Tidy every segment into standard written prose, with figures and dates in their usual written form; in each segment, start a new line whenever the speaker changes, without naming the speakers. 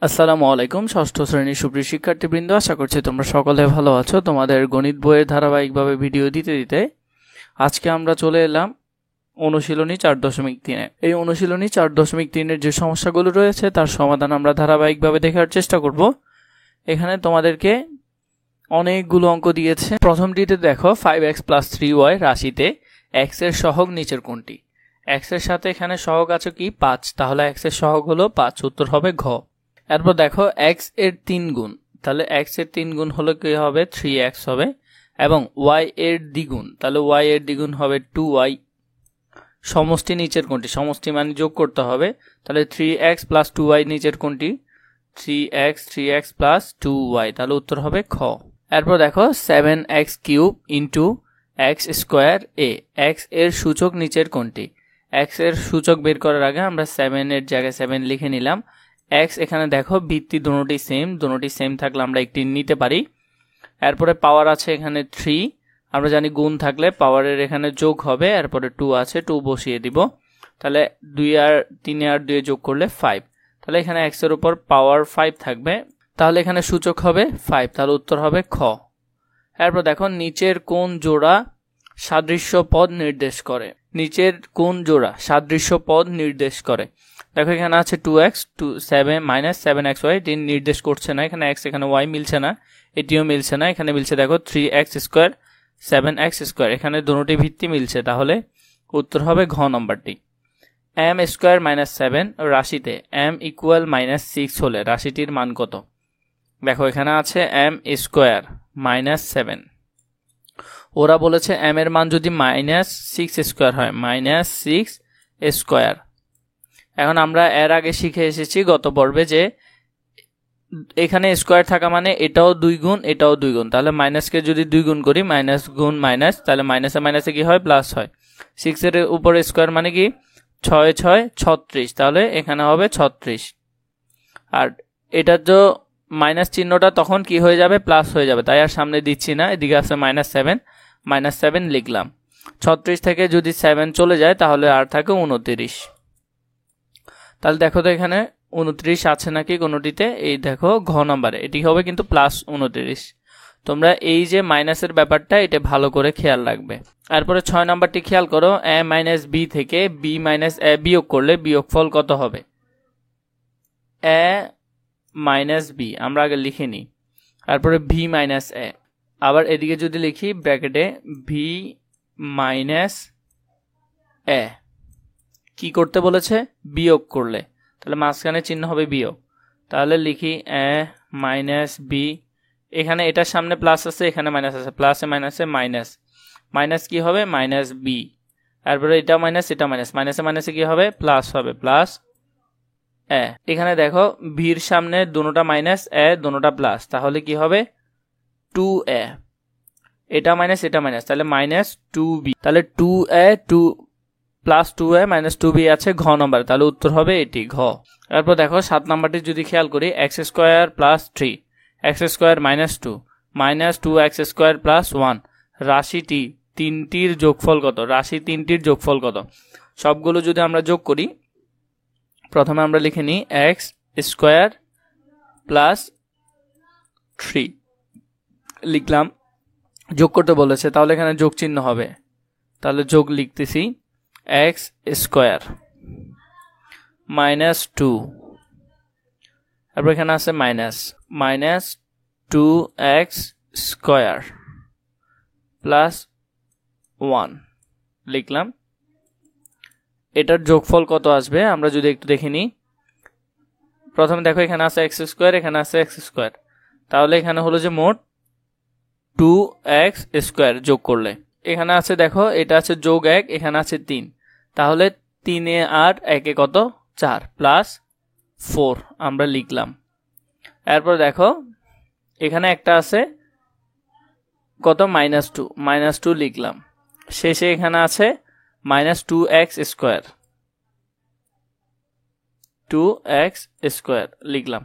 আসসালামু আলাইকুম। ষষ্ঠ শ্রেণীর সুপ্রিয় শিক্ষার্থীবৃন্দ, আশা করছি তোমরা সকলে ভালো আছো। তোমাদের গণিত বইয়ের ধারাবাহিকভাবে ভিডিও দিতে দিতে আজকে আমরা চলে এলাম অনুশীলনী 4.3-এ। এই অনুশীলনী 4.3-এর যে সমস্যাগুলো রয়েছে তার সমাধান আমরা ধারাবাহিকভাবে দেখার চেষ্টা করব। এখানে তোমাদেরকে অনেকগুলো অঙ্ক দিয়েছে। প্রথমটিতে দেখো 5x + 3y রাশিতে x এর সহগ নিচের কোনটি? x এর সাথে এখানে সহগ আছে কি 5, তাহলে x এর সহগ হলো 5, উত্তর হবে ঘ। এরপর দেখো x এর 3 গুণ, তাহলে x এর 3 গুণ হলো কি হবে 3x হবে, এবং y এর দ্বিগুণ, তাহলে y এর দ্বিগুণ হবে 2y। সমষ্টি নিচের কোনটি? সমষ্টি মানে যোগ করতে হবে, তাহলে 3x + 2y নিচের কোনটি? 3x + 2y, তাহলে উত্তর হবে খ। এরপর দেখো 7x³ * x² a, x এর সূচক নিচের কোনটি? x এর সূচক বের করার আগে আমরা 7 এর জায়গায় 7 লিখে নিলাম। x এখানে দেখো ভিত্তি দুটোটি সেম থাকলে আমরা একটি নিতে পারি। এরপরে পাওয়ার আছে এখানে 3, আমরা জানি গুণ থাকলে পাওয়ারের এখানে যোগ হবে, এরপরে 2 আছে 2 বসিয়ে দিব, তাহলে 2 আর 3 আর 2 যোগ করলে 5, তাহলে এখানে x এর উপর পাওয়ার 5 থাকবে, তাহলে এখানে সূচক হবে 5, তাহলে উত্তর হবে খ। এরপর দেখো নিচের কোন জোড়া সাদৃশ্য পদ নির্দেশ করে? নিচের কোন জোড়া সাদৃশ্য পদ নির্দেশ করে? দেখো এখানে আছে 2x - 7xy, এটি নির্দেশ করছে না, এখানে x এখানে y মিলছে না, এটিও মিলছে না, এখানে মিলছে দেখো 3x² 7x², এখানে দুটোটি ভিত্তি মিলছে, তাহলে উত্তর হবে ঘ নম্বরটি। m² - 7 রাশিতে m = -6 হলে রাশিটির মান কত? দেখো এখানে আছে m² - 7, ওরা বলেছে m এর মান যদি -6² হয়, -6²। এখন আমরা এর আগে শিখে এসেছি গত পর্বে যে এখানে স্কোয়ার থাকা মানে এটাও 2 গুণ এটাও 2 গুণ, তাহলে মাইনাসকে যদি 2 গুণ করি মাইনাস গুণ মাইনাস, তাহলে মাইনাসে মাইনাসে কি হয় প্লাস হয়। 6 এর উপরে স্কোয়ার মানে কি 6 6 36, তাহলে এখানে হবে 36, আর এটার যে মাইনাস চিহ্নটা তখন কি হয়ে যাবে প্লাস হয়ে যাবে, তাই আর সামনে দিচ্ছি না, এদিকে আছে -7 লিখলাম। 36 থেকে যদি 7 চলে যায় তাহলে আর থাকে 29, তাহলে দেখো তো এখানে 29 আছে নাকি কোনোটিতে, এই দেখো ঘ নম্বরে এটি হবে কিন্তু +29। তোমরা এই যে মাইনাসের ব্যাপারটা এটা ভালো করে খেয়াল রাখবে। তারপরে 6 নম্বরটি খেয়াল করো, a - b থেকে b - a বিয়োগ করলে বিয়োগফল কত হবে? a - b আমরা আগে লিখে নিই, তারপরে b - a, আবার এদিকে যদি লিখি ব্র্যাকেটে b - a, কি করতে বলেছে? বিয়োগ করলে, তাহলে মাঝখানে চিহ্ন হবে বিয়োগ, তাহলে লিখি a - b, এখানে এটার সামনে প্লাস আছে এখানে মাইনাস আছে, প্লাসে মাইনাসে মাইনাস কি হবে -b, তারপরে এটা মাইনাস এটা মাইনাস, মাইনাসে মাইনাসে কি হবে প্লাস হবে, প্লাস a। এখানে দেখো বির সামনে দুটোটা মাইনাস a দুটোটা প্লাস, তাহলে কি হবে 2a, এটা মাইনাস এটা মাইনাস, তাহলে -2b, তাহলে 2a +2a - 2b আছে ঘ নম্বর, তাহলে উত্তর হবে এটি ঘ। তারপর দেখো 7 নম্বরটি যদি খেয়াল করি, x² + 3 x² - 2 -2x² + 1 রাশিটি তিনটির যোগফল কত? রাশি তিনটির যোগফল কত? সবগুলো যদি আমরা যোগ করি, প্রথমে আমরা লিখে নিই x² + 3 লিখলাম, যোগ করতে বলেছে তাহলে এখানে যোগ চিহ্ন হবে, তাহলে যোগ লিখতেছি x² - 2, তারপর এখানে আছে -2x² + 1 লিখলাম। এটার যোগফল কত আসবে আমরা যদি একটু দেখে নিই। প্রথমে দেখো এখানে আছে x², এখানে আছে x², তাহলে এখানে হলো যে মোট 2x² যোগ করলে, এখানে আছে দেখো এটা আছে যোগ 1, এখানে আছে 3, তাহলে 3 আর 1 কত 4 +4 আমরা লিখলাম। এরপর দেখো এখানে একটা আছে কত -2 লিখলাম, শেষে এখানে আছে -2x² লিখলাম।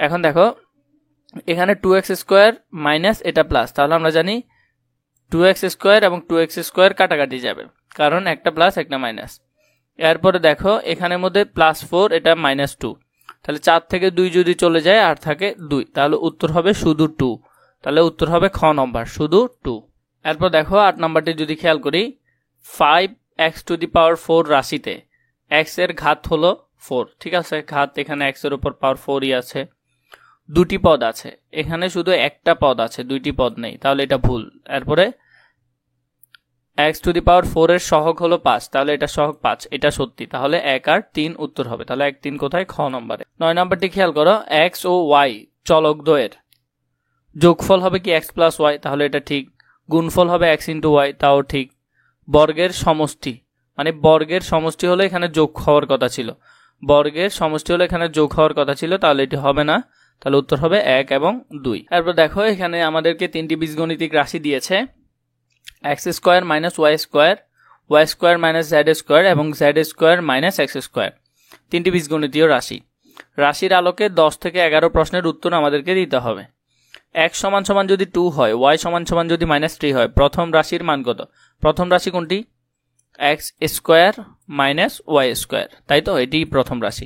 এখন দেখো এখানে 2x² মাইনাস এটা প্লাস, তাহলে আমরা জানি 2x² এবং 2x² কাটাকাটি যাবে, কারণ একটা প্লাস একটা মাইনাস। এরপরে দেখো এখানের মধ্যে +4 এটা -2, তাহলে 4 থেকে 2 যদি চলে যায় আর থাকে 2, তাহলে উত্তর হবে শুধু 2। তাহলে উত্তর হবে খ নম্বর, শুধু 2। এরপর দেখো 8 নম্বরটি যদি খেয়াল করি, 5x⁴ রাশিতে x এর ঘাত হলো 4, ঠিক আছে, ঘাত এখানে x এর উপর পাওয়ার 4ই আছে, দুটি পদ আছে, এখানে শুধু একটা পদ আছে, দুইটি পদ নেই, তাহলে এটা ভুল। এরপরে x⁴ এর সহগ হলো 5, তাহলে এটা সহগ 5, এটা সত্যি, তাহলে 1 আর 3 উত্তর হবে। তাহলে 1 3 কোথায়? খ নম্বরে। 9 নম্বরটি খেয়াল করো, x ও y চলক দ্বয়ের যোগফল হবে কি x প্লাস y, তাহলে এটা ঠিক। গুণফল হবে x ইন্টু y, তাও ঠিক। বর্গের সমষ্টি, মানে বর্গের সমষ্টি হলে এখানে যোগ হওয়ার কথা ছিল, বর্গের সমষ্টি হলে এখানে যোগ হওয়ার কথা ছিল, তাহলে এটি হবে না, তাহলে উত্তর হবে 1 এবং 2। এরপর দেখো এখানে আমাদেরকে 3টি বীজগণিতিক রাশি দিয়েছে, x² - y², y² - z² এবং z² - x², 3টি বীজগণিতীয় রাশি। রাশির আলোকে 10 থেকে 11 প্রশ্নের উত্তর আমাদেরকে দিতে হবে। x = যদি 2 হয়, y = যদি -3 হয়, প্রথম রাশির মান কত? প্রথম রাশি কোনটি? x² - y², তাই তো, এটি প্রথম রাশি,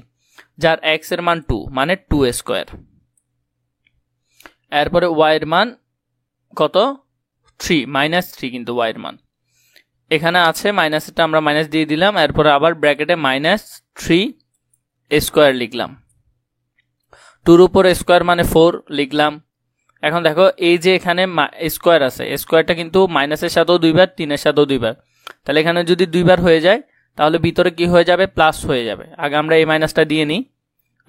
যার x এর মান 2, মানে 2² এরপরে y এর মান কত? 3, -3 কিন্তু y এর মান এখানে আছে, মাইনাসটা আমরা মাইনাস দিয়ে দিলাম, এরপরে আবার ব্র্যাকেটে -3² লিখলাম, 2 এর উপর স্কয়ার মানে 4 লিখলাম। এখন দেখো এই যে এখানে স্কয়ার আছে, স্কয়ারটা কিন্তু মাইনাসের সাথেও 2 বার, 3 এর সাথেও 2 বার, তাহলে এখানে যদি 2 বার হয়ে যায় তাহলে ভিতরে কি হয়ে যাবে? প্লাস হয়ে যাবে। আগে আমরা এই মাইনাসটা দিয়ে নিই,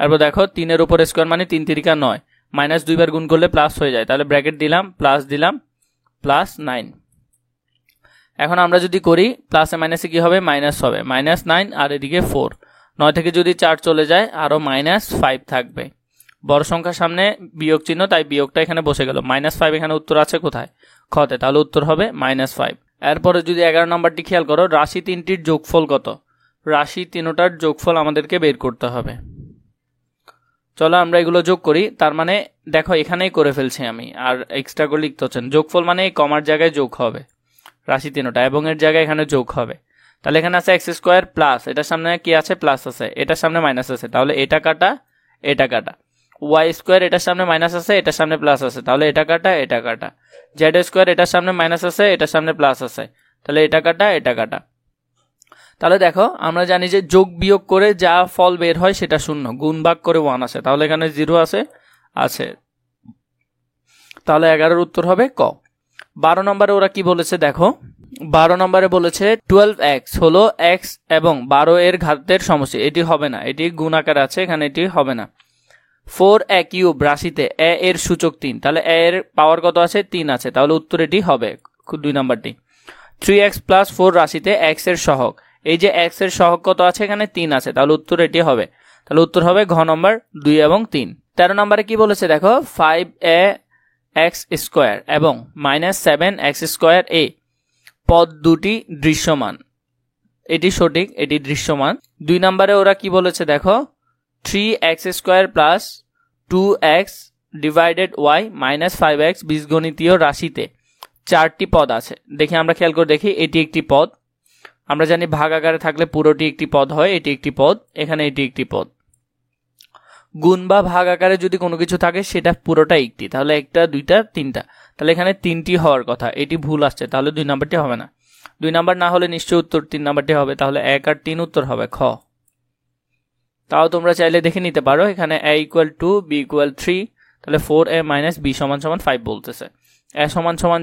এরপর দেখো 3 এর উপর স্কয়ার মানে 3 3 9, মাইনাস 2 বার গুণ করলে প্লাস হয়ে যায়, তাহলে ব্র্যাকেট দিলাম, প্লাস দিলাম, +9। এখন আমরা যদি করি প্লাসে মাইনাসে কি হবে? মাইনাস হবে, -9 আর এদিকে 4, 9 থেকে যদি 4 চলে যায় আরো -5 থাকবে, বড় সংখ্যার সামনে বিয়োগ চিহ্ন, তাই বিয়োগটা এখানে বসে গেল, -5 এখানে উত্তর আছে কোথায়? খতে, তাহলে উত্তর হবে -5। এরপরে যদি 11 নম্বরটি খেয়াল করো, রাশি 3টির যোগফল কত? রাশি 3টার যোগফল আমাদেরকে বের করতে হবে। চলো আমরা এগুলো যোগ করি, তার মানে দেখো এখানেই করে ফেলছি আমি, আর এক্সট্রা করে লিখতে হচ্ছে। যোগফল মানে এই কমার জায়গায় যোগ হবে, রাশি 3টা এবং এর জায়গায় এখানে যোগ হবে। তাহলে এখানে আছে x² প্লাস, এটার সামনে কি আছে? প্লাস আছে, এটার সামনে মাইনাস আছে, তাহলে এটা কাটা, এটা কাটা। y² এটার সামনে মাইনাস আছে, এটার সামনে প্লাস আছে, তাহলে এটা কাটা, এটা কাটা। z² এটার সামনে মাইনাস আছে, এটার সামনে প্লাস আছে, তাহলে এটা কাটা, এটা কাটা। তাহলে দেখো আমরা জানি যে যোগ বিয়োগ করে যা ফল বের হয় সেটা 0, গুণ ভাগ করে 1 আসে, তাহলে এখানে 0 আছে, তাহলে 11 এর উত্তর হবে ক। 12 নম্বরে ওরা কি বলেছে দেখো, 12 নম্বরে বলেছে 12x হলো x এবং 12 এর ঘাতের সমষ্টি, এটি হবে না, এটি গুণ আকারে আছে, এখানে এটি হবে না। 4a³ রাশিতে a এর সূচক 3, তাহলে a এর পাওয়ার কত আছে? 3 আছে, তাহলে উত্তর এটি হবে 2 নম্বরটি। 3x + 4 রাশিতে x এর সহগ, এই যে x এর সহগ কত আছে? এখানে 3 আছে, তাহলে উত্তর এটি হবে, তাহলে উত্তর হবে ঘ নম্বর 2 এবং 3। 13 নম্বরে কি বলেছে দেখো, 5ax² এবং -7x²a পদ দুটি দৃশ্যমান, এটি সঠিক, এটি দৃশ্যমান। 2 নম্বরে ওরা কি বলেছে দেখো, 3x² + 2x / y -5x বীজগণিতীয় রাশিতে 4টি পদ আছে। দেখি আমরা খেয়াল করে দেখি, এটি একটি পদ, আমরা জানি ভাগ আকারে থাকলে পুরোটি একটি পদ হয়, এটি একটি পদ, এখানে এটি একটি পদ। গুণ বা ভাগ আকারে যদি কোনো কিছু থাকে সেটা পুরোটা একটি, তাহলে 1টা 2টা 3টা, তাহলে এখানে 3টি হওয়ার কথা, এটি ভুল আসছে, তাহলে 2 নম্বরটি হবে না। 2 নম্বর না হলে নিশ্চয়ই উত্তর 3 নম্বরটি হবে, তাহলে 1 আর 3 উত্তর হবে খ। তাও তোমরা চাইলে দেখে নিতে পারো, এখানে a = 2, b = 3, তাহলে 4a - b = 5 বলতেছে। a =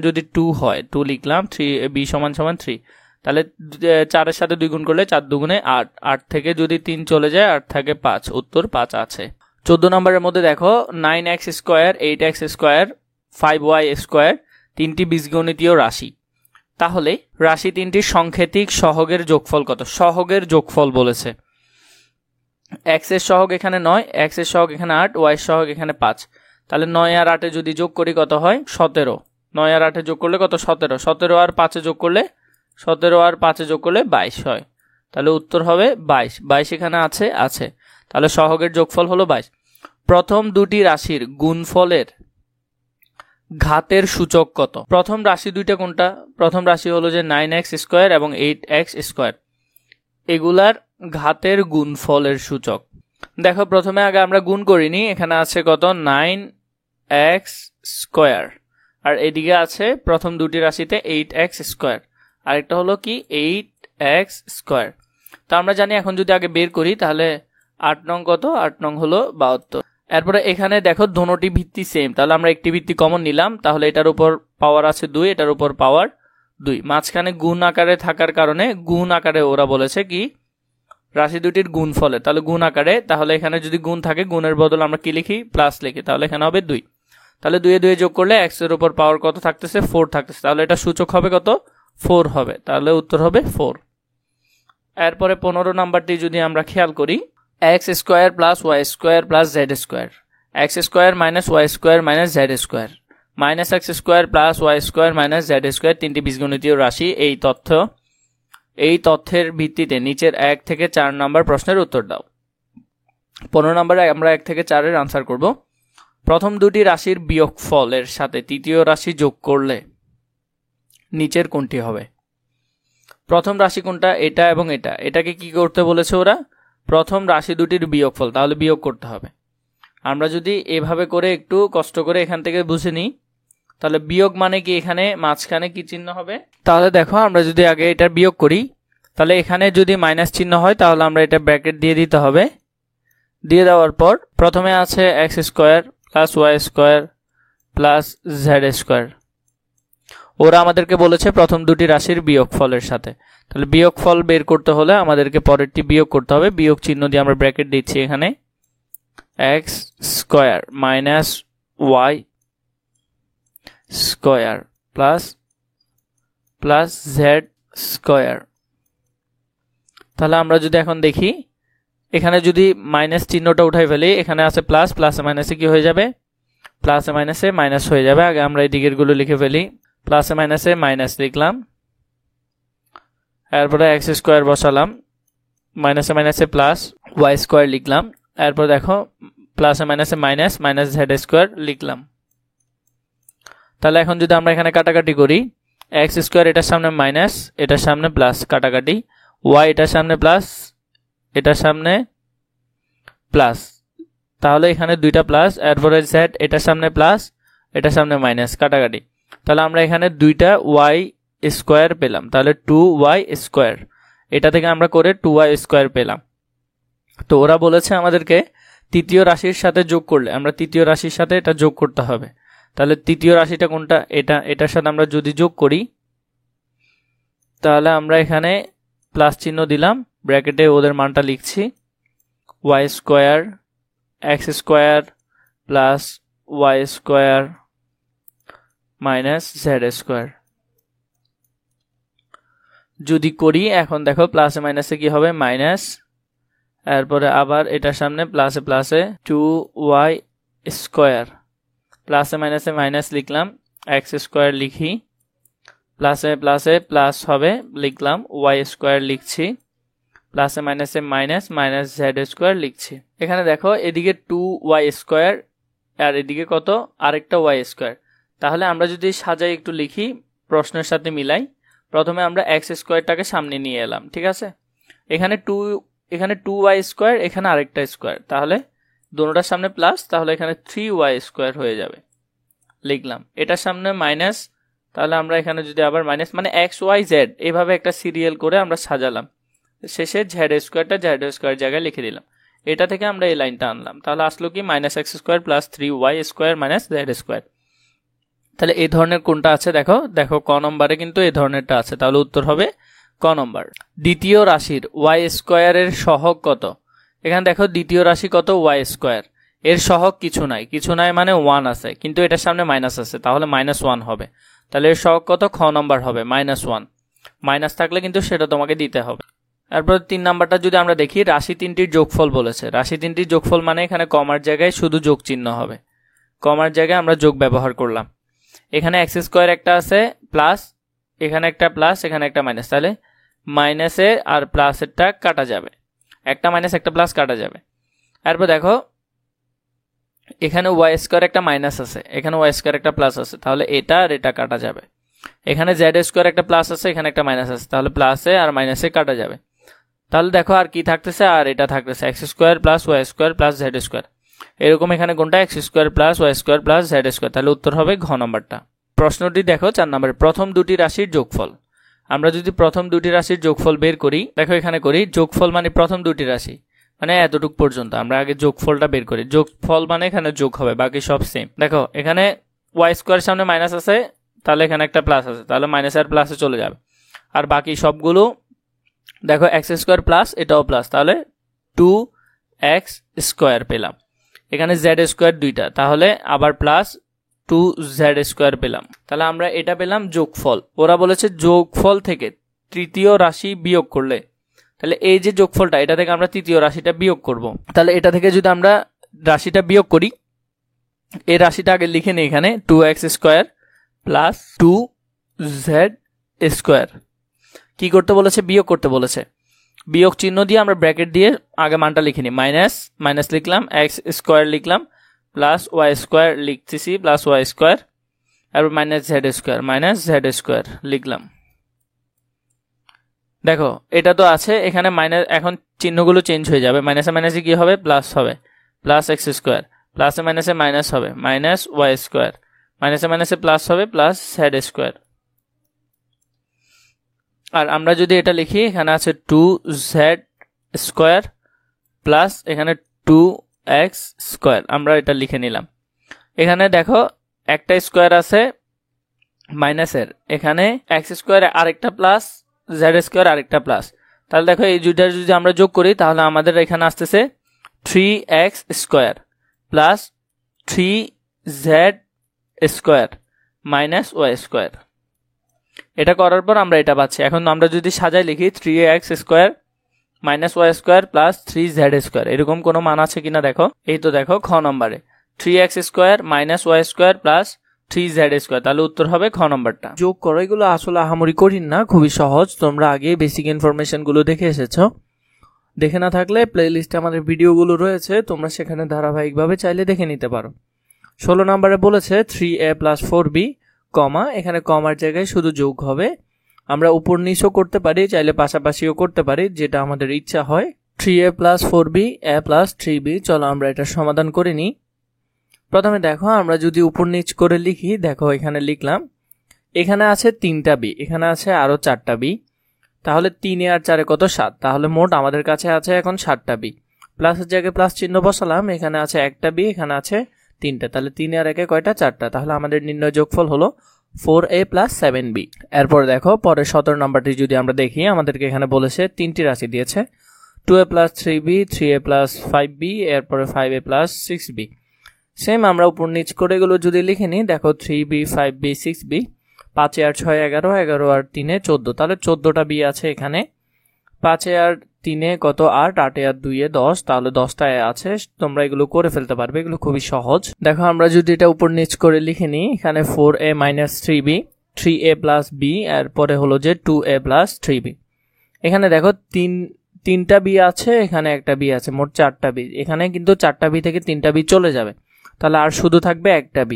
যদি 2 হয়, 2 লিখলাম, 3b = 3, তাহলে 4 এর সাথে 2 গুণ করলে 4 × 2 = 8, 8 থেকে যদি 3 চলে যায় 8 থাকে 5, উত্তর 5 আছে। 14 নম্বরের মধ্যে দেখো 9x², 8x², 5y², 3টি বীজগণিতীয় রাশি, তাহলে রাশি 3টির সংখ্যাতিক সহগের যোগফল কত? সহগের যোগফল বলেছে, x এর সহগ এখানে 9, x এর সহগ এখানে 8, y এর সহগ এখানে 5, তাহলে 9 আর 8 যদি যোগ করি কত হয়? 17। 9 আর 8 যোগ করলে কত? 17। 17 আর 5 যোগ করলে 22 হয়, তাহলে উত্তর হবে 22। 22 এখানে আছে, তাহলে সহগের যোগফল হলো 22। প্রথম দুটি রাশির গুণফলের ঘাতের সূচক কত? প্রথম রাশি দুইটা কোনটা? প্রথম রাশি হলো যে 9x² এবং 8x², এগুলার ঘাতের গুণফলের সূচক, দেখো প্রথমে আগে আমরা গুণ করিনি, এখানে আছে কত 9x স্কোয়ার, আর এদিকে আছে প্রথম দুটি রাশিতে 8x স্কোয়ার, আরেকটা হলো কি 8x স্কোয়ার। তো আমরা জানি এখন যদি আগে বের করি তাহলে 8 নং কত, 8 নং হলো 72। এরপরে এখানে দেখো দোনোটি ভিত্তি সেম, তাহলে আমরা একটি ভিত্তি কমন নিলাম, তাহলে এটার উপর পাওয়ার আছে 2, এটার উপর পাওয়ার 2, মাঝখানে গুণ আকারে থাকার কারণে গুণ আকারে ওরা বলেছে কি রাশি দুটির গুণ ফলে, তাহলে গুণ আকারে, তাহলে এখানে যদি গুণ থাকে গুণের বদল আমরা কি লিখি প্লাস লিখি, তাহলে এখানে হবে 2, তাহলে 2 এ 2 যোগ করলে x এর উপর পাওয়ার কত থাকতেছে 4 থাকতেছে, তাহলে এটা সূচক হবে কত 4 হবে, তাহলে উত্তর হবে 4। এরপরে 15 নাম্বারটি যদি আমরা খেয়াল করি, x square plus Y square plus Z square, X square minus Y square minus Z square, minus X square plus Y square minus Z square, তিনটি বীজগণিতীয় রাশি। এই তথ্যের ভিত্তিতে নিচের 1 থেকে 4 নম্বর প্রশ্নের উত্তর দাও। 15 নম্বরে আমরা 1 থেকে 4 এর আনসার করব। প্রথম দুটি রাশির বিয়োগফলের সাথে তৃতীয় রাশি যোগ করলে নিচের কোনটি হবে? প্রথম রাশি কোনটা? এটা এবং এটা, এটাকে কি করতে বলেছে ওরা? প্রথম রাশি দুটির বিয়োগফল, তাহলে বিয়োগ করতে হবে। আমরা যদি এভাবে করে একটু কষ্ট করে এখান থেকে বুঝে নিই, তাহলে বিয়োগ মানে কি এখানে মাঝখানে কি চিহ্ন হবে? তাহলে দেখো আমরা যদি আগে এটা বিয়োগ করি, তাহলে এখানে যদি মাইনাস চিহ্ন হয় তাহলে আমরা এটা ব্র্যাকেট দিয়ে দিতে হবে। দিয়ে দেওয়ার পর প্রথমে আছে X square plus Y square plus Z square, ওরা আমাদেরকে বলেছে প্রথম দুটি রাশির বিয়োগফলের সাথে, তাহলে বিয়োগফল বের করতে হলে আমাদেরকে পরেরটি বিয়োগ করতে হবে। বিয়োগ চিহ্ন দিয়ে আমরা ব্র্যাকেট দিচ্ছি এখানে, X square minus Y square plus plus Z square. তাহলে আমরা যদি এখন দেখি এখানে যদি মাইনাস চিহ্নটা উঠাই ফেলি, এখানে আছে প্লাস, প্লাসে মাইনাসে কি হয়ে যাবে? প্লাসে মাইনাসে মাইনাস হয়ে যাবে। আগে আমরা এই দিকের গুলো লিখে ফেলি, প্লাসে মাইনাসে মাইনাস লিখলাম, এরপরে এক্স স্কোয়ার বসালাম, মাইনাসে মাইনাসে প্লাস ওয়াই স্কোয়ার লিখলাম, এরপর দেখো প্লাসে মাইনাসে মাইনাস মাইনাস জেড স্কোয়ার লিখলাম। তাহলে এখন যদি আমরা এখানে কাটাকাটি করি, এক্স স্কোয়ার এটার সামনে মাইনাস, এটার সামনে প্লাস, কাটাকাটি, ওয়াই এটার সামনে প্লাস, এটার সামনে প্লাস, তাহলে এখানে দুইটা প্লাস, এরপরে জেড এটার সামনে প্লাস, এটার সামনে মাইনাস, কাটাকাটি, তাহলে আমরা এখানে দুইটা ওয়াই স্কোয়ার পেলাম, তাহলে 2y স্কোয়ার, এটা থেকে আমরা করে 2y স্কোয়ার পেলাম। তো ওরা বলেছে আমাদেরকে তৃতীয় রাশির সাথে যোগ করলে, আমরা তৃতীয় রাশির সাথে এটা যোগ করতে হবে। তাহলে তৃতীয় রাশিটা কোনটা? এটা, এটার সাথে আমরা যদি যোগ করি তাহলে আমরা এখানে প্লাস চিহ্ন দিলাম, ব্র্যাকেটে ওদের মানটা লিখছি, Y square X square plus Y square minus Z square. যদি করি এখন দেখো প্লাসে মাইনাসে কি হবে? মাইনাস, এরপরে আবার এটার সামনে প্লাসে প্লাসে 2y স্কোয়ার, প্লাসে মাইনাসে মাইনাস লিখলাম, এক্স স্কোয়ার লিখি, প্লাসে প্লাসে প্লাস হবে লিখলাম, ওয়াই স্কোয়ার লিখছি, প্লাসে মাইনাসে মাইনাস মাইনাস জেড স্কোয়ার লিখছি। এখানে দেখো এদিকে 2y স্কোয়ার আর এদিকে কত? আরেকটা ওয়াই স্কোয়ার। তাহলে আমরা যদি সাজাই একটু লিখি, প্রশ্নের সাথে মিলাই, প্রথমে আমরা এক্স স্কোয়ারটাকে সামনে নিয়ে এলাম, ঠিক আছে, এখানে 2y স্কোয়ার, এখানে আরেকটা স্কোয়ার, তাহলে দুটোটার সামনে প্লাস, তাহলে এখানে 3y স্কোয়ার হয়ে যাবে, লিখলাম, এটার সামনে মাইনাস, তাহলে আমরা এখানে যদি আবার মাইনাস মানে এক্স ওয়াই জেড এভাবে একটা সিরিয়াল করে আমরা সাজালাম, শেষে জেড স্কোয়ারটা জেড স্কোয়ার জায়গায় লিখে দিলাম, এটা থেকে আমরা এই লাইনটা আনলাম, তাহলে আসলো কি minus X square plus 3y square minus Z square. তাহলে এই ধরনের কোনটা আছে? দেখো দেখো ক নম্বরে কিন্তু এই ধরনেরটা আছে, তাহলে উত্তর হবে ক নম্বর। দ্বিতীয় রাশির ওয়াই স্কোয়ারের সহগ কত? এখানে দেখো দ্বিতীয় রাশি কত? ওয়াই স্কোয়ার, এর সহগ কিছু নাই, কিছু নাই মানে 1 আছে, কিন্তু এটার সামনে মাইনাস আছে, তাহলে -1 হবে, তাহলে এর সহগ কত? খ নম্বর হবে -1, মাইনাস থাকলে কিন্তু সেটা তোমাকে দিতে হবে। তারপর 3 নাম্বারটা যদি আমরা দেখি, রাশি তিনটির যোগফল বলেছে, রাশি তিনটির যোগফল মানে এখানে কমার জায়গায় শুধু যোগ চিহ্ন হবে, কমার জায়গায় আমরা যোগ ব্যবহার করলাম। এখানে এক্স স্কোয়ার একটা আছে প্লাস, এখানে একটা প্লাস, এখানে একটা মাইনাস, তাহলে মাইনাসের আর প্লাসেরটা কাটা যাবে, একটা মাইনাস একটা প্লাস কাটা যাবে। তারপর দেখো এখানে ওয়াই স্কোয়ার একটা মাইনাস আছে, এখানে ওয়াই স্কোয়ার একটা প্লাস আছে, তাহলে এটা আর এটা কাটা যাবে। এখানে জেড স্কোয়ার একটা প্লাস আছে, এখানে একটা মাইনাস আছে, তাহলে প্লাসে আর মাইনাসে কাটা যাবে। তাহলে দেখো আর কি থাকতেছে, আর এটা থাকতেছে X square plus Y square plus Z square. এরকম এখানে কোনটা X square plus Y square plus Z square, তাহলে উত্তর হবে ঘ নম্বরটা। প্রশ্নটি দেখো 4 নম্বরে, প্রথম দুটি রাশির যোগফল। আমরা যদি প্রথম দুটি রাশির যোগফল বের করি, দেখো এখানে করি যোগফল মানে প্রথম দুটি রাশি মানে এতটুক পর্যন্ত আমরা আগে যোগফলটা বের করি। যোগফল মানে এখানে যোগ হবে, বাকি সব সেম। দেখো এখানে ওয়াই স্কোয়ার সামনে মাইনাস আছে, তাহলে এখানে একটা প্লাস আছে, তাহলে মাইনাস আর প্লাসে চলে যাবে। আর বাকি সবগুলো দেখো এক্স স্কোয়ার প্লাস এটাও প্লাস, তাহলে 2x স্কোয়ার পেলাম। এখানে জেড স্কোয়ার দুইটা, তাহলে আবার প্লাস 2z স্কোয়ার পেলাম। তাহলে আমরা এটা পেলাম যোগফল। ওরা বলেছে যোগফল থেকে তৃতীয় রাশি বিয়োগ করলে, তাহলে এই যে যোগফলটা এটা থেকে আমরা তৃতীয় রাশিটা বিয়োগ করব। তাহলে এটা থেকে যদি আমরা রাশিটা বিয়োগ করি, এই রাশিটা আগে লিখে নিই এখানে 2x square plus 2z square. কি করতে বলেছে? বিয়োগ করতে বলেছে। বিয়োগ চিহ্ন দিয়ে আমরা ব্র্যাকেট দিয়ে আগে মানটা লিখে নিই, মাইনাস মাইনাস লিখলাম, এক্স স্কোয়ার লিখলাম, প্লাস ওয়াই স্কোয়ার লিখতেছি, প্লাস ওয়াই স্কোয়ার, তারপর মাইনাস জেড স্কোয়ার লিখলাম। দেখো এটা তো আছে এখানে মাইনাস, এখন চিহ্নগুলো চেঞ্জ হয়ে যাবে, মাইনাসে মাইনাসে কি হবে? প্লাস হবে, প্লাস এক্স স্কোয়ার, প্লাসে মাইনাসে মাইনাস হবে, মাইনাস ওয়াই স্কোয়ার, মাইনাসে মাইনাসে প্লাস হবে, প্লাস জেড স্কোয়ার। আর আমরা যদি এটা লিখি, এখানে আছে 2z স্কোয়ার প্লাস এখানে 2x স্কোয়ার, আমরা এটা লিখে নিলাম। এখানে দেখো একটা স্কোয়ার আছে মাইনাসের, এখানে এক্স স্কোয়ার আরেকটা প্লাস, জেড স্কোয়ার আরেকটা প্লাস। তাহলে দেখো এই দুইটা যদি আমরা যোগ করি, তাহলে আমাদের এখানে আসতেছে 3x square plus 3z square minus Y square. এটা করার পর আমরা এটা পাচ্ছি। এখন আমরা যদি সাজাই লিখি 3x square minus Y square plus 3z square, এরকম কোনো মান আছে কিনা দেখো। এই তো দেখো খ নম্বরে 3x square minus Y square plus 3z square, তাহলে উত্তর হবে খ নম্বরটা। যোগ করো, এগুলো আসলে আহামরি কঠিন না, খুবই সহজ। তোমরা আগে বেসিক ইনফরমেশনগুলো দেখে এসেছো, দেখে না থাকলে প্লে লিস্টে আমাদের ভিডিওগুলো রয়েছে, তোমরা সেখানে ধারাবাহিকভাবে চাইলে দেখে নিতে পারো। 16 নম্বরে বলেছে 3a প্লাস 4b, কমা, এখানে কমার জায়গায় শুধু যোগ হবে। আমরা উপর নিচও করতে পারি, চাইলে পাশাপাশিও করতে পারি, যেটা আমাদের ইচ্ছা হয়। 3a plus 4b a plus 3b, চলো আমরা এটা সমাধান করে নিই। প্রথমে দেখো আমরা যদি উপর নিচ করে লিখি, দেখো এখানে লিখলাম, এখানে আছে 3টা b, এখানে আছে আরো 4টা b, তাহলে 3 আর 4 কত? 7, তাহলে মোট আমাদের কাছে আছে এখন 7টা b। প্লাসের জায়গায় প্লাস চিহ্ন বসালাম, এখানে আছে একটা b, এখানে আছে 3টা, তাহলে 3 আর 1 কয়টা? 4টা। তাহলে আমাদের নির্ণয় যোগফল হলো 4a প্লাস 7b। এরপর দেখো পরের 17 নম্বরটি যদি আমরা দেখি, আমাদেরকে এখানে বলেছে 3টি রাশি দিয়েছে, 2a plus 3b, 3a plus 5b, এরপরে 5a প্লাস 6b। সেম আমরা উপর নিচ করে এগুলো যদি লিখে নিই, দেখো 3b, 5b, 6b, 5 আর 6 11, 11 আর 3 14, তাহলে 14টা b আছে এখানে। 5 আর 3 কত? 8, 8 আর 2 10, তাহলে 10টা আছে। তোমরা এগুলো করে ফেলতে পারবে, এগুলো খুবই সহজ। দেখো আমরা যদি এটা উপর নিচ করে লিখে নিই, এখানে 4a minus 3b, 3a plus b, এরপরে হলো যে 2a প্লাস 3b। এখানে দেখো তিনটা b আছে, এখানে একটা b আছে, মোট 4টা b। এখানে কিন্তু 4টা b থেকে 3টা b চলে যাবে, তাহলে আর শুধু থাকবে একটা b।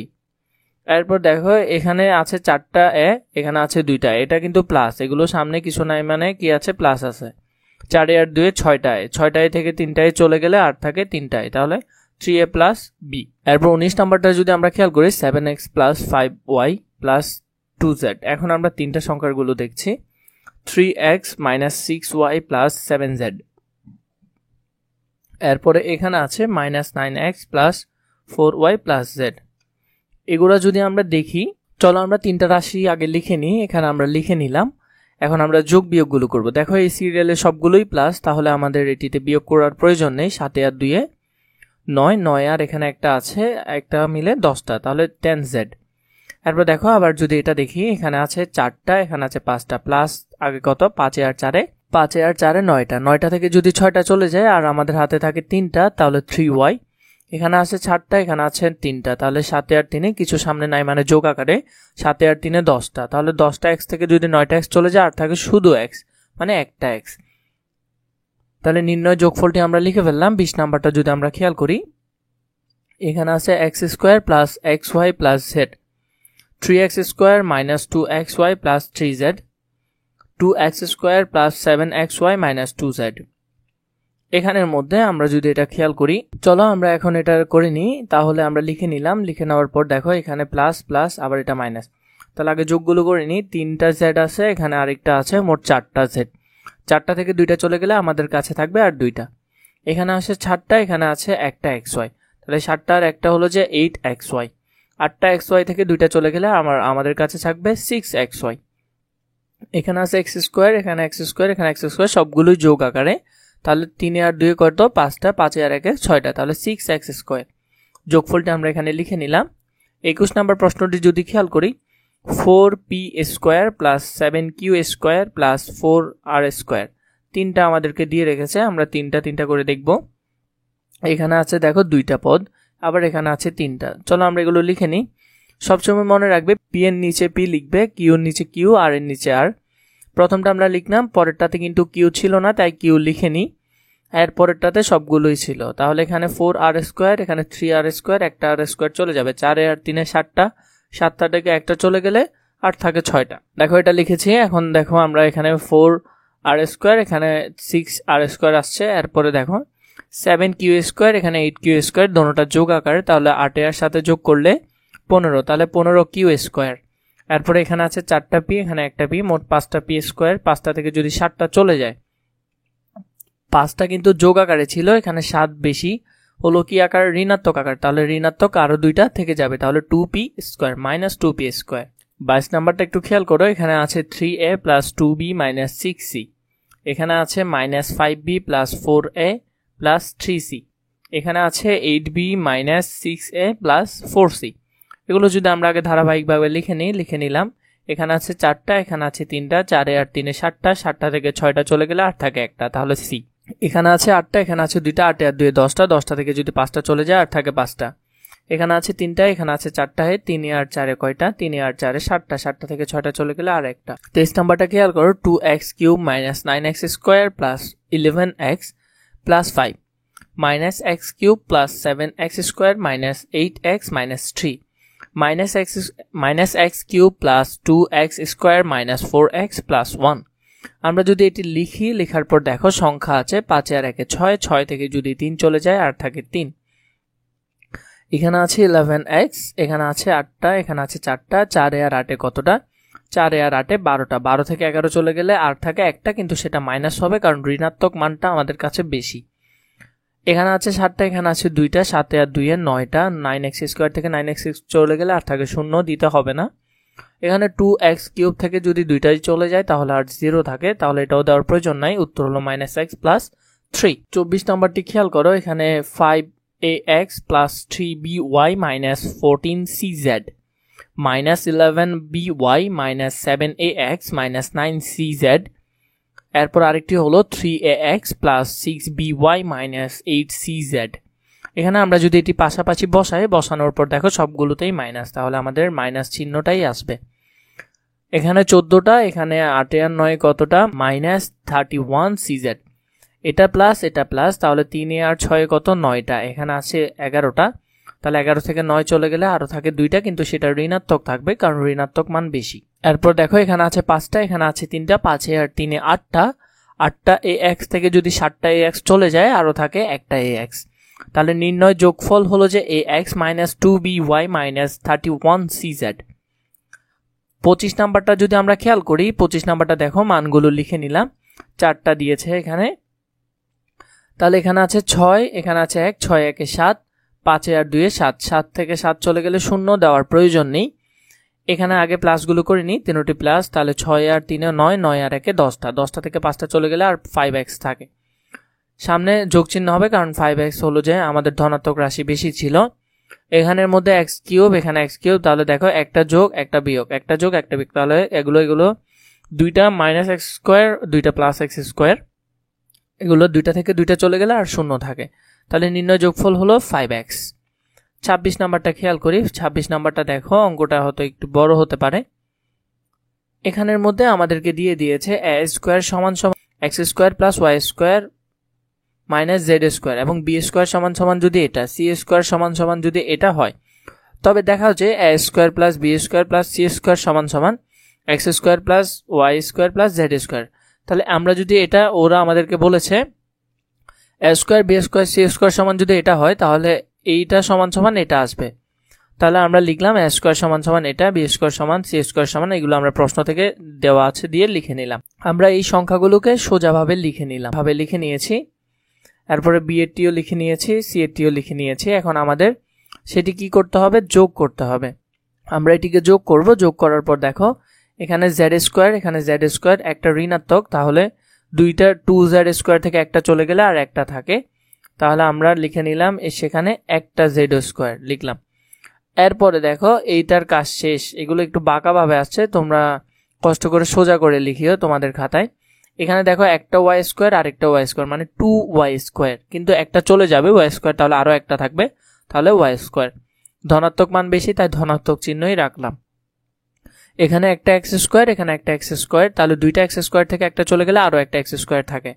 এরপর দেখো এখানে আছে 4টা a, এখানে আছে 2টা, এটা কিন্তু প্লাস, এগুলো সামনে কিছু নাই মানে কি আছে? প্লাস আছে। 4 আর 2 6টায়, 6টায় থেকে 3টায় চলে গেলে আর থাকে 3টায়, তাহলে 3a প্লাস b। এরপর 19 নম্বরটা যদি আমরা খেয়াল করি, 7x plus 5y plus 2z। এখন আমরা তিনটা সংখ্যাগুলো দেখছি, 3x minus 6y plus 7z। এরপরে এখানে আছে minus 9x plus 4y plus z। এগুলো যদি আমরা দেখি, চলো আমরা তিনটা রাশি আগে লিখে নিই। এখানে আমরা লিখে নিলাম, এখন আমরা যোগ বিয়োগগুলো করব। দেখো এই সিরিয়ালে সবগুলোই প্লাস, তাহলে আমাদের এটিতে বিয়োগ করার প্রয়োজন নেই। 7 আর 2 9, 9 আর এখানে একটা আছে, একটা মিলে 10টা, তাহলে 10z। এরপর দেখো আবার যদি এটা দেখি, এখানে আছে 4টা, এখানে আছে 5টা, প্লাস আগে কত? 5 আর 4, 5 আর 4 9টা, 9টা থেকে যদি 6টা চলে যায় আর আমাদের হাতে থাকে 3টা, তাহলে 3y। এখানে আছে 4টা, এখানে আছে 3টা, তাহলে 7 আর 3 কিছু সামনে নাই মানে যোগ আকারে, 7 আর 3 10টা, তাহলে 10টা x থেকে যদি 9টা x চলে যায় আর থাকে শুধু x, মানে একটা x। তাহলে নির্ণয় যোগফলটি আমরা লিখে ফেললাম। 20 নাম্বারটা যদি আমরা খেয়াল করি, এখানে আছে x square plus xy plus z, 3x square minus 2xy plus 3z, 2x² plus 7xy minus 2z। এখানের মধ্যে আমরা যদি এটা খেয়াল করি, চলো আমরা এখন এটা করে নিই। তাহলে আমরা লিখে নিলাম, লিখে নেওয়ার পর দেখো এখানে প্লাস প্লাস আবার এটা মাইনাস। তাহলে আগে যোগগুলো করে নিই। 3টা z আছে, এখানে আরেকটা আছে, মোট 4টা z। 4টা থেকে 2টা চলে গেলে আমাদের কাছে থাকবে আর 2টা। এখানে আছে 4টা, এখানে আছে একটা xy। তাহলে 4টা আর একটা হলো যে 8xy। 8টা xy থেকে 2টা চলে গেলে আমাদের কাছে থাকবে 6xy। এখানে আছে x², এখানে x², এখানে x², সবগুলোই যোগ আকারে। তাহলে 3 আর 2 কত? 5টা, 5 আর 1 6টা, তাহলে 6x²। যোগফলটা আমরা এখানে লিখে নিলাম। 21 নম্বর প্রশ্নটি যদি খেয়াল করি, 4p² plus 7q² plus 4r², 3টা আমাদেরকে দিয়ে রেখেছে। আমরা 3টা করে দেখব। এখানে আছে দেখো 2টা পদ, আবার এখানে আছে 3টা। চলো আমরা এগুলো লিখে নিই। সবসময় মনে রাখবে p এর নিচে p লিখবে, q এর নিচে q, r এর নিচে r। প্রথমটা আমরা লিখলাম, পরেরটাতে কিন্তু q ছিল না, তাই q লিখে নিই। এর পরেরটাতে সবগুলোই ছিল। তাহলে এখানে 4r², এখানে 3r², একটা r² চলে যাবে। 4 আর 3 7টা, 7টা থেকে একটা চলে গেলে আর থাকে 6টা। দেখো এটা লিখেছি। এখন দেখো আমরা এখানে 4r², এখানে 6r² আসছে। এরপরে দেখো 7q², এখানে 8q², দোনোটা যোগ আকারে। তাহলে 8 এর সাথে যোগ করলে 15, তাহলে 15q²। এরপরে এখানে আছে 4টা p, এখানে একটা p, মোট 5টা p²। 5টা থেকে যদি 7টা চলে যায়, 5টা কিন্তু যোগ আকারে ছিল, এখানে 7 বেশি হলো কি আকার? ঋণাত্মক আকার। তাহলে ঋণাত্মক আরো 2টা থেকে যাবে, তাহলে 2p² মাইনাস 2p²। 22 নাম্বারটা একটু খেয়াল করো। এখানে আছে 3a plus 2b minus 6c। এখানে আছে minus 5b plus 4a plus 3c। এখানে আছে 8b minus 6a plus 4c। এগুলো যদি আমরা আগে ধারাবাহিকভাবে লিখে নিলাম। এখানে আছে 4টা, এখানে আছে 3টা, 4 আর 3 7টা, 7টা থেকে 6টা চলে গেলে আর থাকে একটা, তাহলে c। এখানে আছে 8টা, এখানে আছে 2টা, 8 আর 2 10টা, 10টা থেকে যদি 5টা চলে যায় আর থাকে 5টা। এখানে আছে 3টা, এখানে আছে 4টা, 3 আর 4 কয়টা? 3 আর 4 7টা, 7টা থেকে 6টা চলে গেলে আর একটা। 23 নাম্বারটা খেয়াল করো, 2x³ minus 9x² plus 11x plus 5 minus x³ plus 7x² minus 8x minus 3 minus x³ plus 2x² minus 4x plus 1। আমরা যদি এটি লিখি, লেখার পর দেখো সংখ্যা আছে 5 আর 1 6, 6 থেকে যদি 3 চলে যায় আর থাকে 3। এখানে আছে 11x, এখানে আছে 8টা, এখানে আছে 4টা, 4 আর 8 কতটা? 4 আর 8 12টা, 12 থেকে 11 চলে গেলে আর থাকে একটা, কিন্তু সেটা মাইনাস হবে কারণ ঋণাত্মক মানটা আমাদের কাছে বেশি। এখানে আছে 7টা, এখানে আছে 2টা, 7 আর 2 9টা, 9x² থেকে 9x চলে গেলে আর থাকে 0, দিতে হবে না। এখানে 2x³ থেকে যদি 2টাই চলে যায় তাহলে আর 0 থাকে, তাহলে এটাও দেওয়ার প্রয়োজন নাই। উত্তর হলো -x প্লাস 3। 24 নম্বরটি খেয়াল করো। এখানে 5ax plus 3by minus 14cz minus 11by minus 7ax minus 9cz। এরপর আরেকটি হলো 3ax plus 6by minus 8cz। এখানে আমরা যদি এটি পাশাপাশি বসানোর পর দেখো সবগুলোতেই মাইনাস, তাহলে আমাদের মাইনাস চিহ্নটাই আসবে। এখানে 14টা, এখানে 8 আর 9 কতটা? Minus 31cz। এটা প্লাস, এটা প্লাস, তাহলে 3 আর 6 কত? 9টা। এখানে আছে 11টা, তাহলে 11 থেকে 9 চলে গেলে আরো থাকে 2টা, কিন্তু সেটা ঋণাত্মক থাকবে কারণ ঋণাত্মক মান বেশি। এরপর দেখো এখানে আছে 5টা, এখানে আছে 3টা, 5 আর 3 8টা, 8টা ax থেকে যদি 7টা ax চলে যায় আরো থাকে একটা ax। তাহলে নির্ণয় যোগফল হলো যে ax minus 2by minus 31cz। 25 নাম্বারটা যদি আমরা খেয়াল করি, 25 নাম্বারটা দেখো মানগুলো লিখে নিলাম। 4টা দিয়েছে এখানে, তাহলে এখানে আছে 6, এখানে আছে 1, 6 1 7, 5 আর 2 7, 7 থেকে 7 চলে গেলে 0 দেওয়ার প্রয়োজন নেই। এখানে আগে প্লাসগুলো করে নিই, 3টি প্লাস, তাহলে 6 আর 3 9, 9 আর 1 10টা, 10টা থেকে 5টা চলে গেলে আর 5x থাকে। সামনে যোগ চিহ্ন হবে কারণ 5x হলো যে আমাদের ধনাত্মক রাশি বেশি ছিল। এখানের মধ্যে x³, এখানে x³, তাহলে দেখো একটা যোগ একটা বিয়োগ, একটা যোগ একটা বিয়োগ, তাহলে এগুলো 2টা মাইনাস x², 2টা প্লাস x², এগুলো 2টা থেকে 2টা চলে গেলে আর 0 থাকে, তাহলে নির্ণয় যোগফল হলো 5x। 26 নাম্বারটা খেয়াল করি। 26 নাম্বারটা দেখো, অঙ্কটা হয়তো একটু বড় হতে পারে। এখানের মধ্যে আমাদেরকে দিয়ে দিয়েছে a² সমান সমান x² plus y² minus z² এবং b² সমান সমান যদি এটা, c² সমান সমান যদি এটা হয়, তবে দেখা হচ্ছে a² plus b² plus c² সমান সমান x square plus Y square plus Z square. তাহলে আমরা যদি এটা, ওরা আমাদেরকে বলেছে a square b square c square সমান যদি এটা হয় তাহলে এইটা সমান সমান এটা আসবে। তাহলে আমরা লিখলাম এ স্কোয়ার সমান সমান এটা, বি স্কোয়ার সমান সি স্কোয়ার সমান, এগুলো আমরা প্রশ্ন থেকে দেওয়া আছে দিয়ে লিখে নিলাম। আমরা এই সংখ্যাগুলোকে সোজাভাবে লিখে নিয়েছি। এরপরে বি এর টিও লিখে নিয়েছি, সি এর টিও লিখে নিয়েছি। এখন আমাদের সেটি কি করতে হবে, যোগ করতে হবে। আমরা এটিকে যোগ করব। যোগ করার পর দেখো এখানে জেড স্কোয়ার, এখানে জেড স্কোয়ার, একটা ঋণাত্মক, তাহলে দুইটা 2z স্কোয়ার থেকে একটা চলে গেলে আর একটা থাকে, তাহলে আমরা লিখে নিলাম সেখানে একটা জেড স্কোয়ার লিখলাম। এরপরে দেখো এইটার কাজ শেষ। এগুলো একটু বাঁকাভাবে আসছে, তোমরা কষ্ট করে সোজা করে লিখিও তোমাদের খাতায়। এখানে দেখো একটা ওয়াই স্কোয়ার আর একটা ওয়াই স্কোয়ার, মানে 2y স্কোয়ার, কিন্তু একটা চলে যাবে ওয়াই স্কোয়ার, তাহলে আরও একটা থাকবে, তাহলে ওয়াই স্কোয়ার। ধনাত্মক মান বেশি তাই ধনাত্মক চিহ্নই রাখলাম। এখানে একটা এক্স স্কোয়ার, এখানে একটা এক্স স্কোয়ার, তাহলে দুইটা এক্স স্কোয়ার থেকে একটা চলে গেলে আরও একটা এক্স স্কোয়ার থাকে।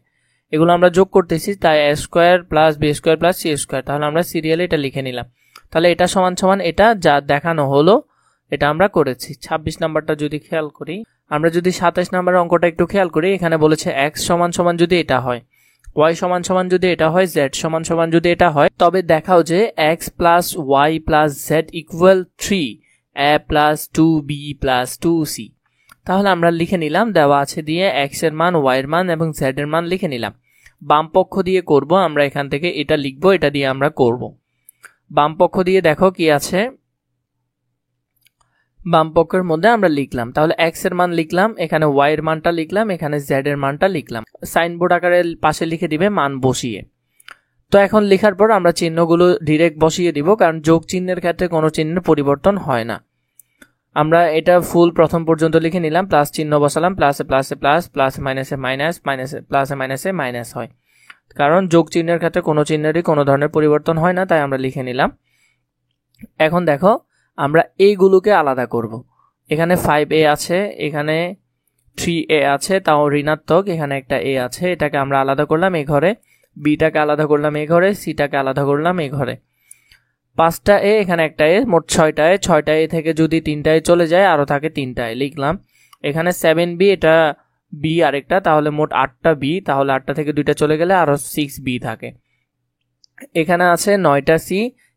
এগুলো আমরা যোগ করতেছি, তাই a square plus b square plus c square. তাহলে আমরা সিরিয়ালে এটা লিখে নিলাম। তাহলে এটা সমান সমান এটা যা দেখানো হলো এটা আমরা করেছি। 26 নাম্বারটা যদি খেয়াল করি, আমরা যদি 27 নাম্বারের অঙ্কটা একটু খেয়াল করি, এখানে বলেছে এক্স সমান সমান যদি এটা হয়, ওয়াই সমান সমান যদি এটা হয়, জেড সমান সমান যদি এটা হয়, তবে দেখাও যে X plus Y plus Z equal 3 a plus 2b plus 2c। তাহলে আমরা লিখে নিলাম, দেওয়া আছে দিয়ে এক্স এর মান, ওয়াই এর মান এবং জেড এর মান লিখে নিলাম। বাম পক্ষ দিয়ে করব, আমরা এখান থেকে এটা লিখব, এটা দিয়ে আমরা করব। বাম পক্ষ দিয়ে দেখো কি আছে, বাম পক্ষের মধ্যে আমরা লিখলাম, তাহলে এক্স এর মান লিখলাম, এখানে ওয়াই এর মানটা লিখলাম, এখানে জেড এর মানটা লিখলাম। সাইনবোর্ড আকারে পাশে লিখে দিবে মান বসিয়ে। তো এখন লেখার পর আমরা চিহ্নগুলো ডিরেক্ট বসিয়ে দিব, কারণ যোগ চিহ্নের ক্ষেত্রে কোনো চিহ্নের পরিবর্তন হয় না। আমরা এটা ফুল প্রথম পর্যন্ত লিখে নিলাম, প্লাস চিহ্ন বসালাম, প্লাসে প্লাসে প্লাস, প্লাসে মাইনাসে মাইনাস, মাইনাসে প্লাসে মাইনাসে মাইনাস হয়, কারণ যোগ চিহ্নের ক্ষেত্রে কোনো চিহ্নেরই কোনো ধরনের পরিবর্তন হয় না, তাই আমরা লিখে নিলাম। এখন দেখো আমরা এইগুলোকে আলাদা করব। এখানে 5a আছে, এখানে 3a আছে, তাও ঋণাত্মক, এখানে একটা a আছে, এটাকে আমরা আলাদা করলাম এই ঘরে, বিটাকে আলাদা করলাম এই ঘরে, সিটাকে আলাদা করলাম এই ঘরে। 5টা a, এখানে একটা a, মোট 6টা a। 6টা a থেকে যদি 3টা a চলে যায় আরও থাকে 3টা a লিখলাম। এখানে 7b, এটা b আরেকটা, তাহলে মোট 8টা b, তাহলে 8টা থেকে 2টা চলে গেলে আরও 6b থাকে। এখানে আছে 9টা c,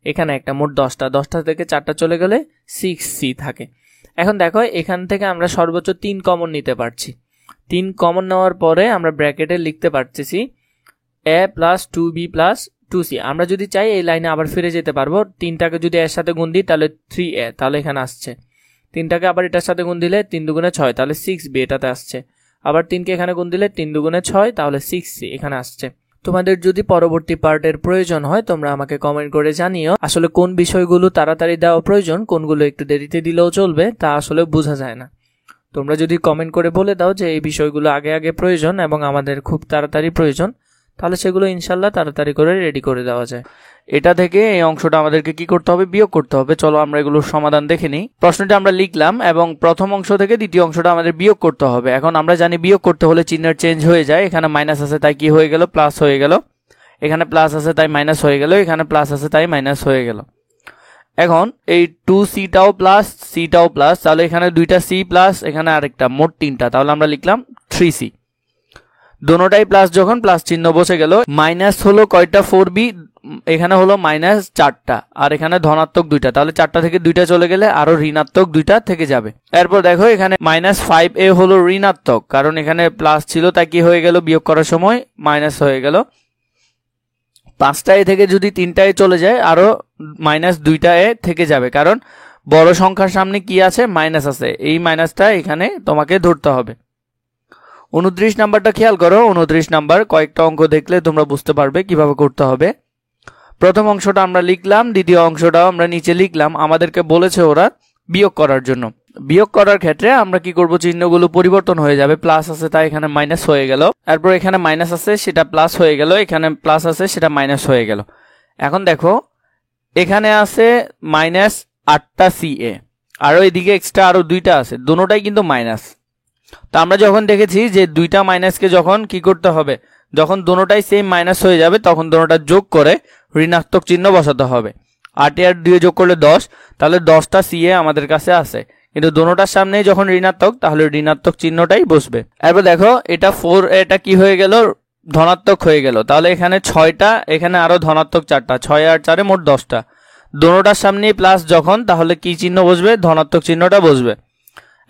এখানে একটা, মোট 10টা, 10টা থেকে 4টা চলে গেলে 6c থাকে। এখন দেখো এখান থেকে আমরা সর্বোচ্চ 3 কমন নিতে পারছি। 3 কমন নেওয়ার পরে আমরা ব্র্যাকেটে লিখতে পারতেছি a plus 2b plus 2c। আমরা যদি চাই এই লাইনে আবার ফিরে যেতে পারবো, 3টাকে যদি এর সাথে গুণ দিই তাহলে 3a, তাহলে এখানে আসছে। 3টাকে আবার এটার সাথে গুণ দিলে 3 দুগুণে 6, তাহলে 6b এটাতে আসছে। আবার 3কে এখানে গুণ দিলে 3 দুগুণে 6, তাহলে 6c এখানে আসছে। তোমাদের যদি পরবর্তী পার্টের প্রয়োজন হয় তোমরা আমাকে কমেন্ট করে জানিও। আসলে কোন বিষয়গুলো তাড়াতাড়ি দেওয়া প্রয়োজন, কোনগুলো একটু দেরিতে দিলেও চলবে, তা আসলে বোঝা যায় না। তোমরা যদি কমেন্ট করে বলে দাও যে এই বিষয়গুলো আগে আগে প্রয়োজন এবং আমাদের খুব তাড়াতাড়ি প্রয়োজন, তাহলে সেগুলো ইনশাল্লাহ তাড়াতাড়ি করে রেডি করে দেওয়া যায়। এটা থেকে এই অংশটা আমাদেরকে কি করতে হবে, বিয়োগ করতে হবে। চলো আমরা এগুলোর সমাধান দেখে নিই। প্রশ্নটা আমরা লিখলাম এবং প্রথম অংশ থেকে দ্বিতীয় অংশটা আমাদের বিয়োগ করতে হবে। এখন আমরা জানি বিয়োগ করতে হলে চিহ্নের চেঞ্জ হয়ে যায়। এখানে মাইনাস আছে তাই কি হয়ে গেল, প্লাস হয়ে গেল। এখানে প্লাস আছে তাই মাইনাস হয়ে গেল, এখানে প্লাস আছে তাই মাইনাস হয়ে গেল। এখন এই 2c-টাও প্লাস, c-টাও প্লাস, তাহলে এখানে 2টা c প্লাস, এখানে আরেকটা, মোট 3টা, তাহলে আমরা লিখলাম 3c। দোনোটাই প্লাস, যখন প্লাস চিহ্ন বসে গেল, মাইনাস হলো কয়টা, 4b, এখানে হলো মাইনাস 4টা, আর এখানে ধনাত্মক 2টা, তাহলে 4টা থেকে 2টা চলে গেলে আরো ঋণাত্মক 2টা থেকে যাবে। এরপর দেখো এখানে মাইনাস 5a হলো ঋণাত্মক, কারণ এখানে প্লাস ছিল তাই কি হয়ে গেল, বিয়োগ করার সময় মাইনাস হয়ে গেল। 5টা a থেকে যদি 3টা a চলে যায় আরো মাইনাস 2টা a থেকে যাবে, কারণ বড় সংখ্যার সামনে কি আছে, মাইনাস আছে, এই মাইনাসটা এখানে তোমাকে ধরতে হবে। 29 নাম্বারটা খেয়াল করো। 29 নাম্বার কয়েকটা অঙ্ক দেখলে তোমরা বুঝতে পারবে কিভাবে করতে হবে। প্রথম অংশটা আমরা লিখলাম, দ্বিতীয় অংশটাও আমরা নিচে লিখলাম। আমাদেরকে বলেছে ওরা বিয়োগ করার জন্য। বিয়োগ করার ক্ষেত্রে আমরা কি করব, চিহ্নগুলো পরিবর্তন হয়ে যাবে। প্লাস আছে তাই এখানে মাইনাস হয়ে গেল, এরপর এখানে মাইনাস আছে সেটা প্লাস হয়ে গেল, এখানে প্লাস আছে সেটা মাইনাস হয়ে গেল। এখন দেখো এখানে আছে মাইনাস 8টা ca, আর এদিকে এক্সট্রা আরো 2টা আছে, দুটোটাই কিন্তু মাইনাস। তো আমরা যখন দেখেছি যে 2টা মাইনাসকে যখন কি করতে হবে, যখন দুটোটাই সেম মাইনাস হয়ে যাবে তখন দুটোটা যোগ করে ঋণাত্মক চিহ্ন বসাতে হবে। 8 আর 2 যোগ করলে 10, তাহলে 10টা ca আমাদের কাছে আছে। কিন্তু দোনোটার সামনে যখন ঋণাত্মক তাহলে ঋণাত্মক চিহ্নটাই বসবে। এরপর দেখো এটা 4, এটা কি হয়ে গেল, ধনাত্মক হয়ে গেল। তাহলে এখানে 6টা, এখানে আরো ধনাত্মক 4টা, 6 আর 4 মোট 10টা। দোনোটার সামনে প্লাস যখন, তাহলে কি চিহ্ন বসবে, ধনাত্মক চিহ্নটা বসবে।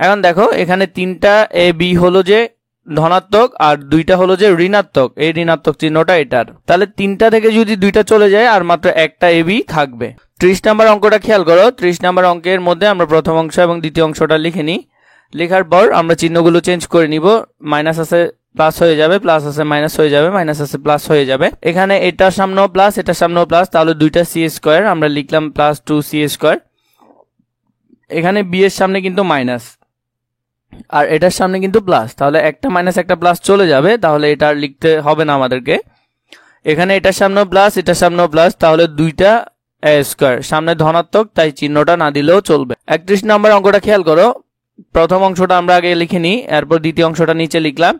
এখন দেখো এখানে 3টা এ বি হলো যে ধনাত্মক আর 2টা হলো যে ঋণাত্মক, এই ঋণাত্মক চিহ্নটা এটার। তাহলে 3টা থেকে যদি 2টা চলে যায় আর মাত্র একটা এ বি থাকবে। 30 নম্বর অঙ্কটা খেয়াল করো। 30 নম্বর অঙ্কের মধ্যে আমরা প্রথম অংশ এবং দ্বিতীয় অংশটা লিখে নিই। লেখার পর আমরা চিহ্নগুলো চেঞ্জ করে নিব। মাইনাস আছে প্লাস হয়ে যাবে, প্লাস আছে মাইনাস হয়ে যাবে, মাইনাস আছে প্লাস হয়ে যাবে। এখানে এটার সামনেও প্লাস, এটার সামনেও প্লাস, তাহলে 2টা সি স্কোয়ার আমরা লিখলাম প্লাস 2c স্কোয়ার। এখানে বি এর সামনে কিন্তু মাইনাস আর এটার সামনে কিন্তু প্লাস, তাহলে একটা মাইনাস একটা প্লাস চলে যাবে, তাহলে এটা আর লিখতে হবে না আমাদেরকে। এখানে এটার সামনেও প্লাস, এটার সামনেও প্লাস, তাহলে 2টা এ স্কোয়ার, সামনে ধনাত্মক তাই চিহ্নটা না দিলেও চলবে। 31 নম্বর অঙ্কটা খেয়াল করো। প্রথম অংশটা আমরা আগে লিখে নিই, এরপর দ্বিতীয় অংশটা নিচে লিখলাম।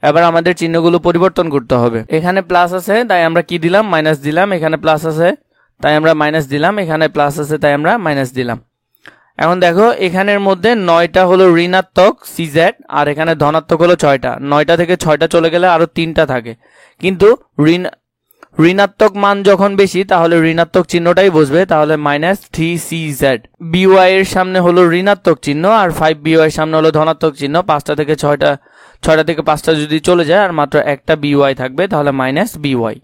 এবার আমাদের চিহ্নগুলো পরিবর্তন করতে হবে। এখানে প্লাস আছে তাই আমরা কি দিলাম, মাইনাস দিলাম। এখানে প্লাস আছে তাই আমরা মাইনাস দিলাম। এখানে প্লাস আছে তাই আমরা মাইনাস দিলাম। এখন দেখো এখানের মধ্যে 9টা হলো ঋণাত্মক সিজেড আর এখানে ধনাত্মক হলো 6টা। 9টা থেকে 6টা চলে গেলে আরো 3টা থাকে, কিন্তু ঋণাত্মক মান যখন বেশি তাহলে ঋণাত্মক চিহ্নটাই বসবে, তাহলে -3cz। বিওয়াই এর সামনে হলো ঋণাত্মক চিহ্ন আর 5by এর সামনে হলো ধনাত্মক চিহ্ন। 5টা থেকে 6টা, 6টা থেকে 5টা যদি চলে যায় আর মাত্র একটা বিওয়াই থাকবে, তাহলে -by।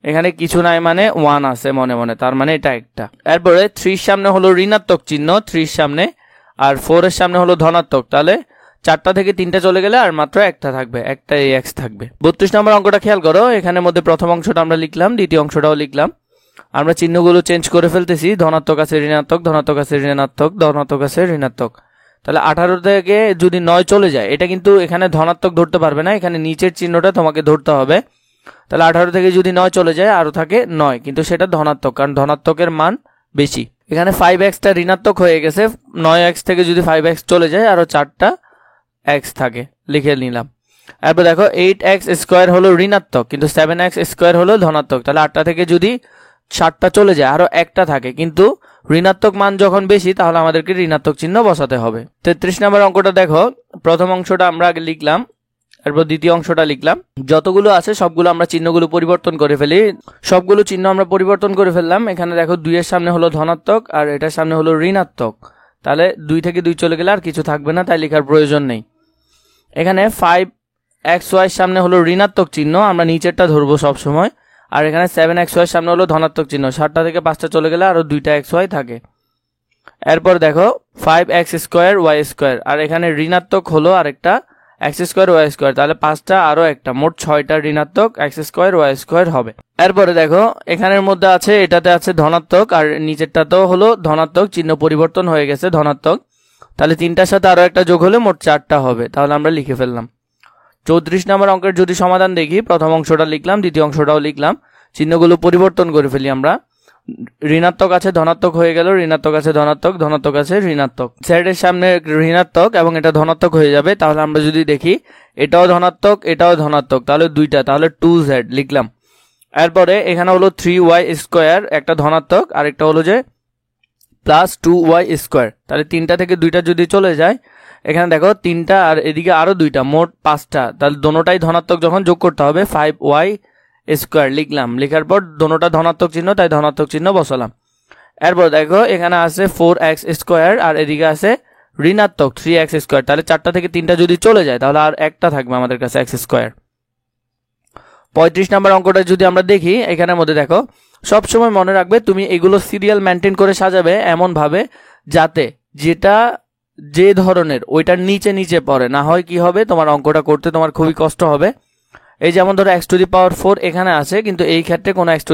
এখানে কিছু নাই মানে 1 আছে মনে মনে, তার মানে এটা একটা। এরপরে 3 সামনে হলো ঋণাত্মক চিহ্ন, 3 সামনে, আর 4 এর সামনে হলো ধনাত্মক, তাহলে 4টা থেকে 3টা চলে গেলে আর মাত্র একটা থাকবে, একটা ax থাকবে। 32 নম্বর অঙ্কটা খেয়াল করো। এখানের মধ্যে প্রথম অংশটা আমরা লিখলাম, দ্বিতীয় অংশটাও লিখলাম। আমরা চিহ্নগুলো চেঞ্জ করে ফেলতেছি। ধনাত্মক আছে ঋণাত্মক, ধনাত্মক আছে ঋণাত্মক, ধনাত্মক আছে ঋণাত্মক। তাহলে 18 থেকে যদি 9 চলে যায়, এটা কিন্তু এখানে ধনাত্মক ধরতে পারবে না, এখানে নিচের চিহ্নটা তোমাকে ধরতে হবে। তাহলে 18 থেকে যদি 9 চলে যায় আরো থাকে 9, কিন্তু সেটা ধনাত্মক, কারণ ধনাত্মকের মান বেশি। এখানে 5x-টা ঋণাত্মক হয়ে গেছে। 9x থেকে যদি 5x চলে যায় আরো 4টা x থাকে, লিখে নিলাম। এরপর দেখো 8x স্কোয়ার হলো ঋণাত্মক, কিন্তু 7x স্কোয়ার হলো ধনাত্মক। তাহলে 8টা থেকে যদি 7টা চলে যায় আরো একটা থাকে, কিন্তু ঋণাত্মক মান যখন বেশি তাহলে আমাদেরকে ঋণাত্মক চিহ্ন বসাতে হবে। 33 নম্বর অঙ্কটা দেখো। প্রথম অংশটা আমরা আগে লিখলাম, এরপর দ্বিতীয় অংশটা লিখলাম। যতগুলো আছে সবগুলো আমরা চিহ্নগুলো পরিবর্তন করে ফেলি। সবগুলো চিহ্ন আমরা পরিবর্তন করে ফেললাম। এখানে দেখো 2 এর সামনে হলো ধনাত্মক আর এটার সামনে হলো ঋণাত্মক, তাহলে 2 থেকে 2 চলে গেলে আর কিছু থাকবে না, তাই লেখার প্রয়োজন নেই। এখানে 5xy সামনে হলো ঋণাত্মক চিহ্ন, আমরা নিচেরটা ধরবো সব সময়। আর এখানে 7xy সামনে হলো ধনাত্মক চিহ্ন, 7টা থেকে 5টা চলে গেলে আরো 2টা xy থাকে। এরপর দেখো 5x স্কোয়ার y স্কোয়ার, আর এখানে ঋণাত্মক হলো আরেকটা x স্কোয়ার y স্কোয়ার, তাহলে 5টা আরো একটা, মোট 6টা ঋণাত্মক x স্কোয়ার y স্কোয়ার হবে। এরপরে দেখো এখানের মধ্যে আছে, এটাতে আছে ধনাত্মক আর নিচেরটাতেও হলো ধনাত্মক, চিহ্ন পরিবর্তন হয়ে গেছে ধনাত্মক, তাহলে 3টার সাথে আরো একটা যোগ হলে মোট 4টা হবে, তাহলে আমরা লিখে ফেললাম। 34 নম্বর অঙ্কের যদি সমাধান দেখি, প্রথম অংশটা লিখলাম, দ্বিতীয় অংশটাও লিখলাম, চিহ্নগুলো পরিবর্তন করে ফেলি আমরা। ঋণাত্মক আছে ধনাত্মক হয়ে গেল, ঋণাত্মক আছে ধনাত্মক, ধনাত্মক আছে ঋণাত্মক। জেডের সামনে ঋণাত্মক এবং এটা ধনাত্মক হয়ে যাবে, তাহলে আমরা যদি দেখি এটাও ধনাত্মক এটাও ধনাত্মক, তাহলে 2টা, তাহলে 2z লিখলাম। এরপরে এখানে হলো 3y স্কোয়ার, একটা ধনাত্মক আর একটা হলো যে প্লাস 2y স্কোয়ার, তাহলে 3টা থেকে 2টা যদি চলে যায়, এখানে দেখো 3টা আর এদিকে আরো 2টা, মোট 5টা, তাহলে দোনোটাই ধনাত্মক যখন যোগ করতে হবে 5y স্কোয়ার লিখলাম। লেখার পর দোনোটা ধনাত্মক চিহ্ন, তাই ধনাত্মক চিহ্ন বসালাম। এরপর দেখো এখানে আছে 4x স্কোয়ার আর এদিকে আছে ঋণাত্মক 3x স্কোয়ার, তাহলে 4টা থেকে 3টা যদি চলে যায় তাহলে আর একটা থাকবে আমাদের কাছে x স্কোয়ার। 35 নম্বর অঙ্কটা যদি আমরা দেখি, এখানের মধ্যে দেখো সবসময় মনে রাখবে তুমি এগুলো সিরিয়াল মেনটেন করে সাজাবে এমন ভাবে যাতে যেটা যে ধরনের ওইটার নিচে নিচে পড়ে, না হয় কি হবে তোমার অঙ্কটা করতে তোমার খুবই কষ্ট হবে। এই যেমন ধরো x⁴ এখানে আছে, কিন্তু এই ক্ষেত্রে কোনো x⁴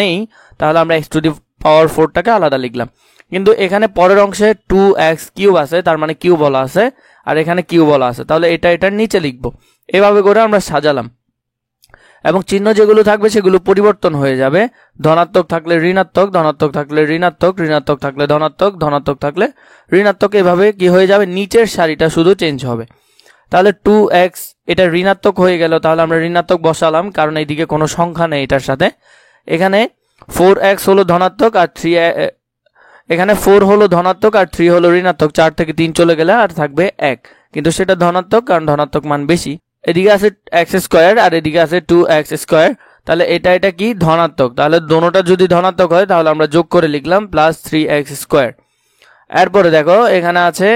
নেই, তাহলে আমরা x⁴টাকে আলাদা লিখলাম। কিন্তু এখানে পরের অংশে 2x³ আছে, তার মানে কিউ বলা আছে, আর এখানে কিউ বলা আছে, তাহলে এটা এটার নিচে লিখবো। এভাবে করে আমরা সাজালাম এবং চিহ্ন যেগুলো থাকবে সেগুলো পরিবর্তন হয়ে যাবে। ধনাত্মক থাকলে ঋণাত্মক, ধনাত্মক থাকলে ঋণাত্মক, ঋণাত্মক থাকলে ধনাত্মক, ধনাত্মক থাকলে ঋণাত্মক, এভাবে কি হয়ে যাবে নিচের সারিটা শুধু চেঞ্জ হবে। তাহলে 2x এটা ঋণাত্মক হয়ে গেল, তাহলে আমরা ঋণাত্মক বসালাম কারণ এইদিকে কোনো সংখ্যা নেই এটার সাথে। এখানে 4x হলো ধনাত্মক আর এখানে 4 হলো ধনাত্মক আর 3 হলো ঋণাত্মক, 4 থেকে 3 চলে গেলে আর থাকবে 1, কিন্তু সেটা ধনাত্মক কারণ ধনাত্মক মান বেশি। এদিকে আছে x স্কয়ার আর এদিকে আছে 2x স্কয়ার, তাহলে এটা কি ধনাত্মক, তাহলে দোনোটা যদি ধনাত্মক হয় তাহলে আমরা যোগ করে লিখলাম প্লাস 3x স্কয়ার। এরপরে দেখো এখানে আছে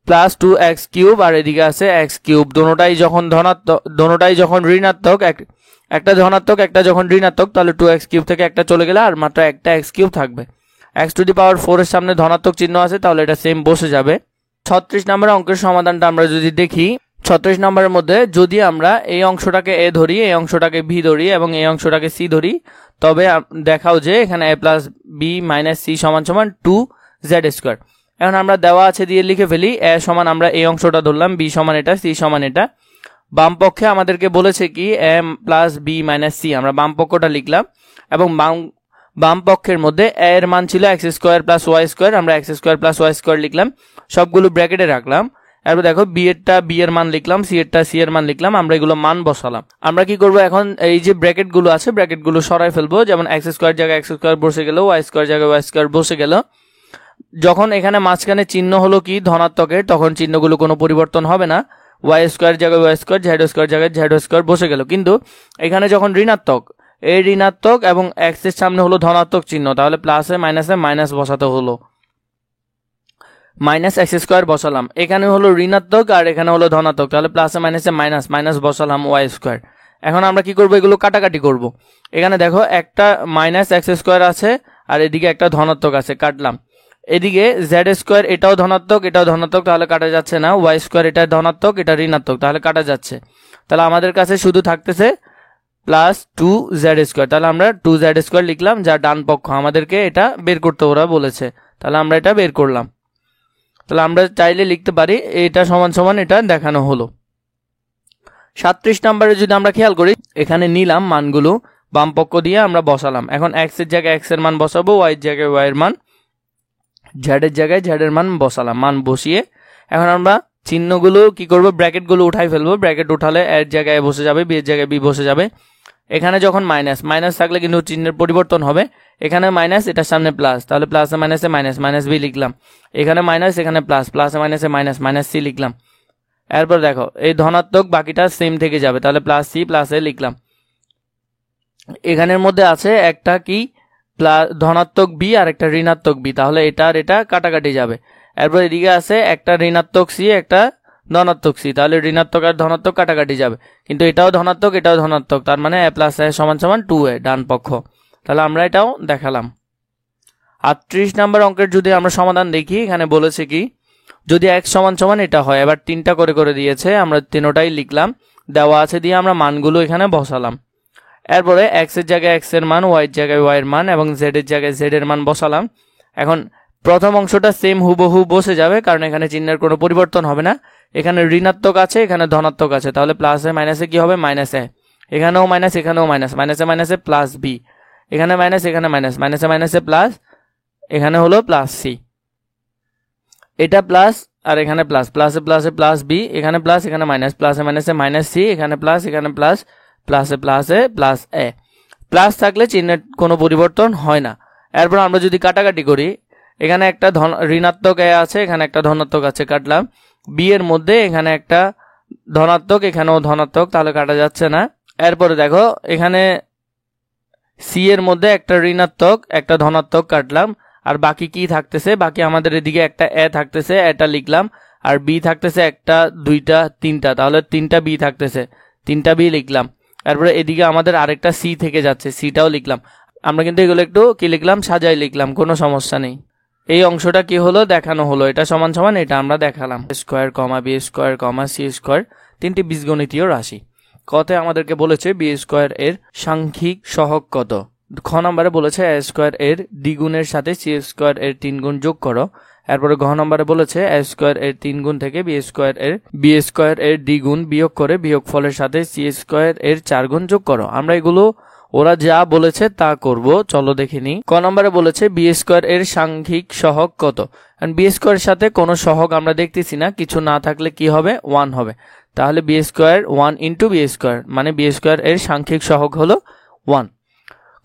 প্লাস 2x কিউব আর এদিকে আছে x কিউব, দোনোটাই যখন ঋণাত্মক, একটা ধনাত্মক একটা যখন ঋণাত্মক, তাহলে 2x কিউব থেকে একটা চলে গেলে আর মাত্র একটা x কিউব থাকবে। x টু দি পাওয়ার 4 এর সামনে ধনাত্মক চিহ্ন আছে, তাহলে এটা সেম বসে যাবে। 36 নম্বরের অঙ্কের সমাধানটা আমরা যদি দেখি, 36 নম্বরের মধ্যে যদি আমরা এই অংশটাকে a ধরি, এই অংশটাকে b ধরি এবং এই অংশটাকে c ধরি, তবে দেখাও যে এখানে a plus b minus c সমান সমান 2z স্কয়ার। এখন আমরা দেওয়া আছে দিয়ে লিখে ফেলি, a সমান আমরা এই অংশটা ধরলাম, b সমান এটা, c সমান এটা। বাম পক্ষে আমাদেরকে বলেছে কি a plus b minus c, আমরা বাম পক্ষটা লিখলাম এবং বাম পক্ষের মধ্যে a এর মান ছিল x square plus y square, আমরা x square plus y square লিখলাম, সবগুলো ব্র্যাকেটে রাখলাম। এরপর দেখো b এরটা b এর মান লিখলাম, c এরটা c এর মান লিখলাম, আমরা এগুলো মান বসালাম। আমরা কি করব এখন, এই যে ব্র্যাকেটগুলো আছে ব্র্যাকেটগুলো সরাই ফেলবো, যেমন x স্কয়ার জায়গায় x স্কয়ার বসে গেল, y স্কয়ার জায়গায় y স্কয়ার বসে গেল। যখন এখানে মাঝখানে চিহ্ন হলো কি ধনাত্মকের, তখন চিহ্নগুলো কোনো পরিবর্তন হবে না, y স্কয়ার জায়গায় y স্কয়ার, z স্কয়ার জায়গায় z স্কয়ার বসে গেল। কিন্তু এখানে যখন ঋণাত্মক, এই ঋণাত্মক এবং x এর সামনে হলো ধনাত্মক চিহ্ন, তাহলে প্লাসে মাইনাসে মাইনাস বসাতে হলো, মাইনাস x স্কয়ার বসালাম। এখানে হলো ঋণাত্মক আর এখানে হলো ধনাত্মক, তাহলে প্লাসে মাইনাসে মাইনাস, মাইনাস বসালাম y স্কয়ার। এখন আমরা কি করব, এগুলো কাটাকাটি করব। এখানে দেখো একটা মাইনাস x স্কয়ার আছে আর এদিকে একটা ধনাত্মক আছে, কাটলাম। এদিকে z স্কয়ার এটাও ধনাত্মক এটাও ধনাত্মক, তাহলে কাটা যাচ্ছে না, y স্কয়ার এটা ধনাত্মক এটা ঋণাত্মক, তাহলে কাটা যাচ্ছে। তাহলে আমাদের কাছে শুধু থাকতেছে প্লাস 2z স্কয়ার, তাহলে আমরা 2z স্কয়ার লিখলাম, যা ডান পক্ষ, আমাদেরকে এটা বের করতে ওরা বলেছে, তাহলে আমরা এটা বের করলাম। তাহলে আমরা চাইলে লিখতে পারি এটা সমান সমান এটা দেখানো হলো। 37 নম্বরে যদি আমরা খেয়াল করি, এখানে নিলাম মানগুলো, বাম পক্ষ দিয়ে আমরা বসালাম। এখন x এর জায়গায় x এর মান বসাবো, y এর জায়গায় y এর মান, z এর জায়গায় z এর মান বসালাম। মান বসিয়ে এখন আমরা চিহ্নগুলো কি করব, ব্র্যাকেটগুলো উঠাই ফেলবো, ব্র্যাকেট উঠালে এর জায়গায় বসে যাবে, b এর জায়গায় b বসে যাবে। এখানে যখন মাইনাস, মাইনাস থাকলে কিন্তু চিহ্নের পরিবর্তন হবে, এখানে মাইনাস এটার সামনে প্লাস, তাহলে প্লাসে মাইনাসে মাইনাস, মাইনাস b লিখলাম। এখানে মাইনাস এখানে প্লাস, প্লাসে মাইনাসে মাইনাস, মাইনাস c লিখলাম। এরপর দেখো এই ধনাত্মক বাকিটা সেম থেকে যাবে, তাহলে প্লাস c প্লাস a লিখলাম। এখানের মধ্যে আছে একটা কি ধনাত্মক b আর একটা ঋণাত্মক b, তাহলে এটা আর এটা কাটাকাটি যাবে। এরপর এদিকে আছে একটা ঋণাত্মক c একটা ধনাত্মক c, তাহলে ঋণাত্মক আর ধনাত্মক কাটাকাটি যাবে, কিন্তু এটাও ধনাত্মক এটাও ধনাত্মক, তার মানে a প্লাস a সমান সমান 2a ডান পক্ষ। তাহলে আমরা এটাও দেখালাম। 38 নম্বর অঙ্কের যদি আমরা সমাধান দেখি, এখানে বলেছে কি যদি x সমান সমান এটা হয়, এবার তিনটা করে করে দিয়েছে, আমরা তিনটাই লিখলাম, দেওয়া আছে দিয়ে আমরা মানগুলো এখানে বসালাম। এরপরে x এর জায়গায় x এর মান, y এর জায়গায় y এর মান এবং z এর জায়গায় z এর মান বসালাম। এখন প্রথম অংশটা সেম হুবহু বসে যাবে, কারণ এখানে চিহ্নের কোনো পরিবর্তন হবে না। এখানে ঋণাত্মক আছে এখানে ধনাত্মক আছে, তাহলে প্লাসে মাইনাসে কি হবে, মাইনাস a, এখানেও মাইনাস এখানেও মাইনাস, মাইনাসে মাইনাসে প্লাস b, এখানে মাইনাস এখানে মাইনাস, মাইনাসে মাইনাসে প্লাস, এখানে হলো প্লাস c, এটা প্লাস আর এখানে প্লাস, প্লাসে প্লাসে প্লাস b, এখানে প্লাস এখানে মাইনাস, প্লাসে মাইনাসে মাইনাস c, এখানে প্লাস এখানে প্লাস, প্লাসে প্লাসে প্লাস a। প্লাস থাকলে চিহ্নের কোনো পরিবর্তন হয় না। এরপর আমরা যদি কাটাকাটি করি, এখানে একটা ঋণাত্মক a আছে এখানে একটা ধনাত্মক আছে, কাটলাম। b এর মধ্যে এখানে একটা ধনাত্মক এখানেও ধনাত্মক, তাহলে কাটা যাচ্ছে না। এরপরে দেখো এখানে c এর মধ্যে একটা ঋণাত্মক একটা ধনাত্মক, কাটলাম। আর বাকি কি থাকতেছে, বাকি আমাদের এদিকে একটা a থাকতেছে, এটা লিখলাম, আর b থাকতেছে একটা দুইটা তিনটা, তাহলে তিনটা b থাকতেছে, তিনটা b লিখলাম। এরপরে এদিকে আমাদের আরেকটা c থেকে যাচ্ছে, cটাও লিখলাম। আমরা কিন্তু এগুলো একটু কি লিখলাম, সাজাই লিখলাম, কোনো সমস্যা নেই। এই অংশটা কি হলো, দেখানো হলো, এটা সমান সমান এটা আমরা দেখালাম, স্কয়ার কমা বি স্কয়ার কমা সি স্কয়ার, তিনটি বীজগণিতীয় রাশি। কতে আমাদেরকে বলেছে বি স্কয়ার এর সাংখ্যিক সহগ কত। খ নম্বরে বলেছে এ স্কয়ার এর দ্বিগুণের সাথে সি স্কয়ার এর 3 গুণ যোগ করো। এরপরে ঘ নম্বরে বলেছে এ স্কয়ার এর 3 গুণ থেকে বি স্কয়ার এর দ্বিগুণ বিয়োগ করে বিয়োগফলের সাথে সি স্কয়ার এর 4 গুণ যোগ করো। আমরা এগুলো ওরা যা বলেছে তা করব, চলো দেখে নিই। ক নম্বরে বলেছে বি স্কয়ার এর সাংখ্যিক সহগ কত। বি স্কয়ারের সাথে কোনো সহগ আমরা দেখতেছি না, কিছু না থাকলে কি হবে, 1 হবে, তাহলে B square 1 into B square, মানে বি স্কয়ার এর সাংখ্যিক সহগ হলো 1।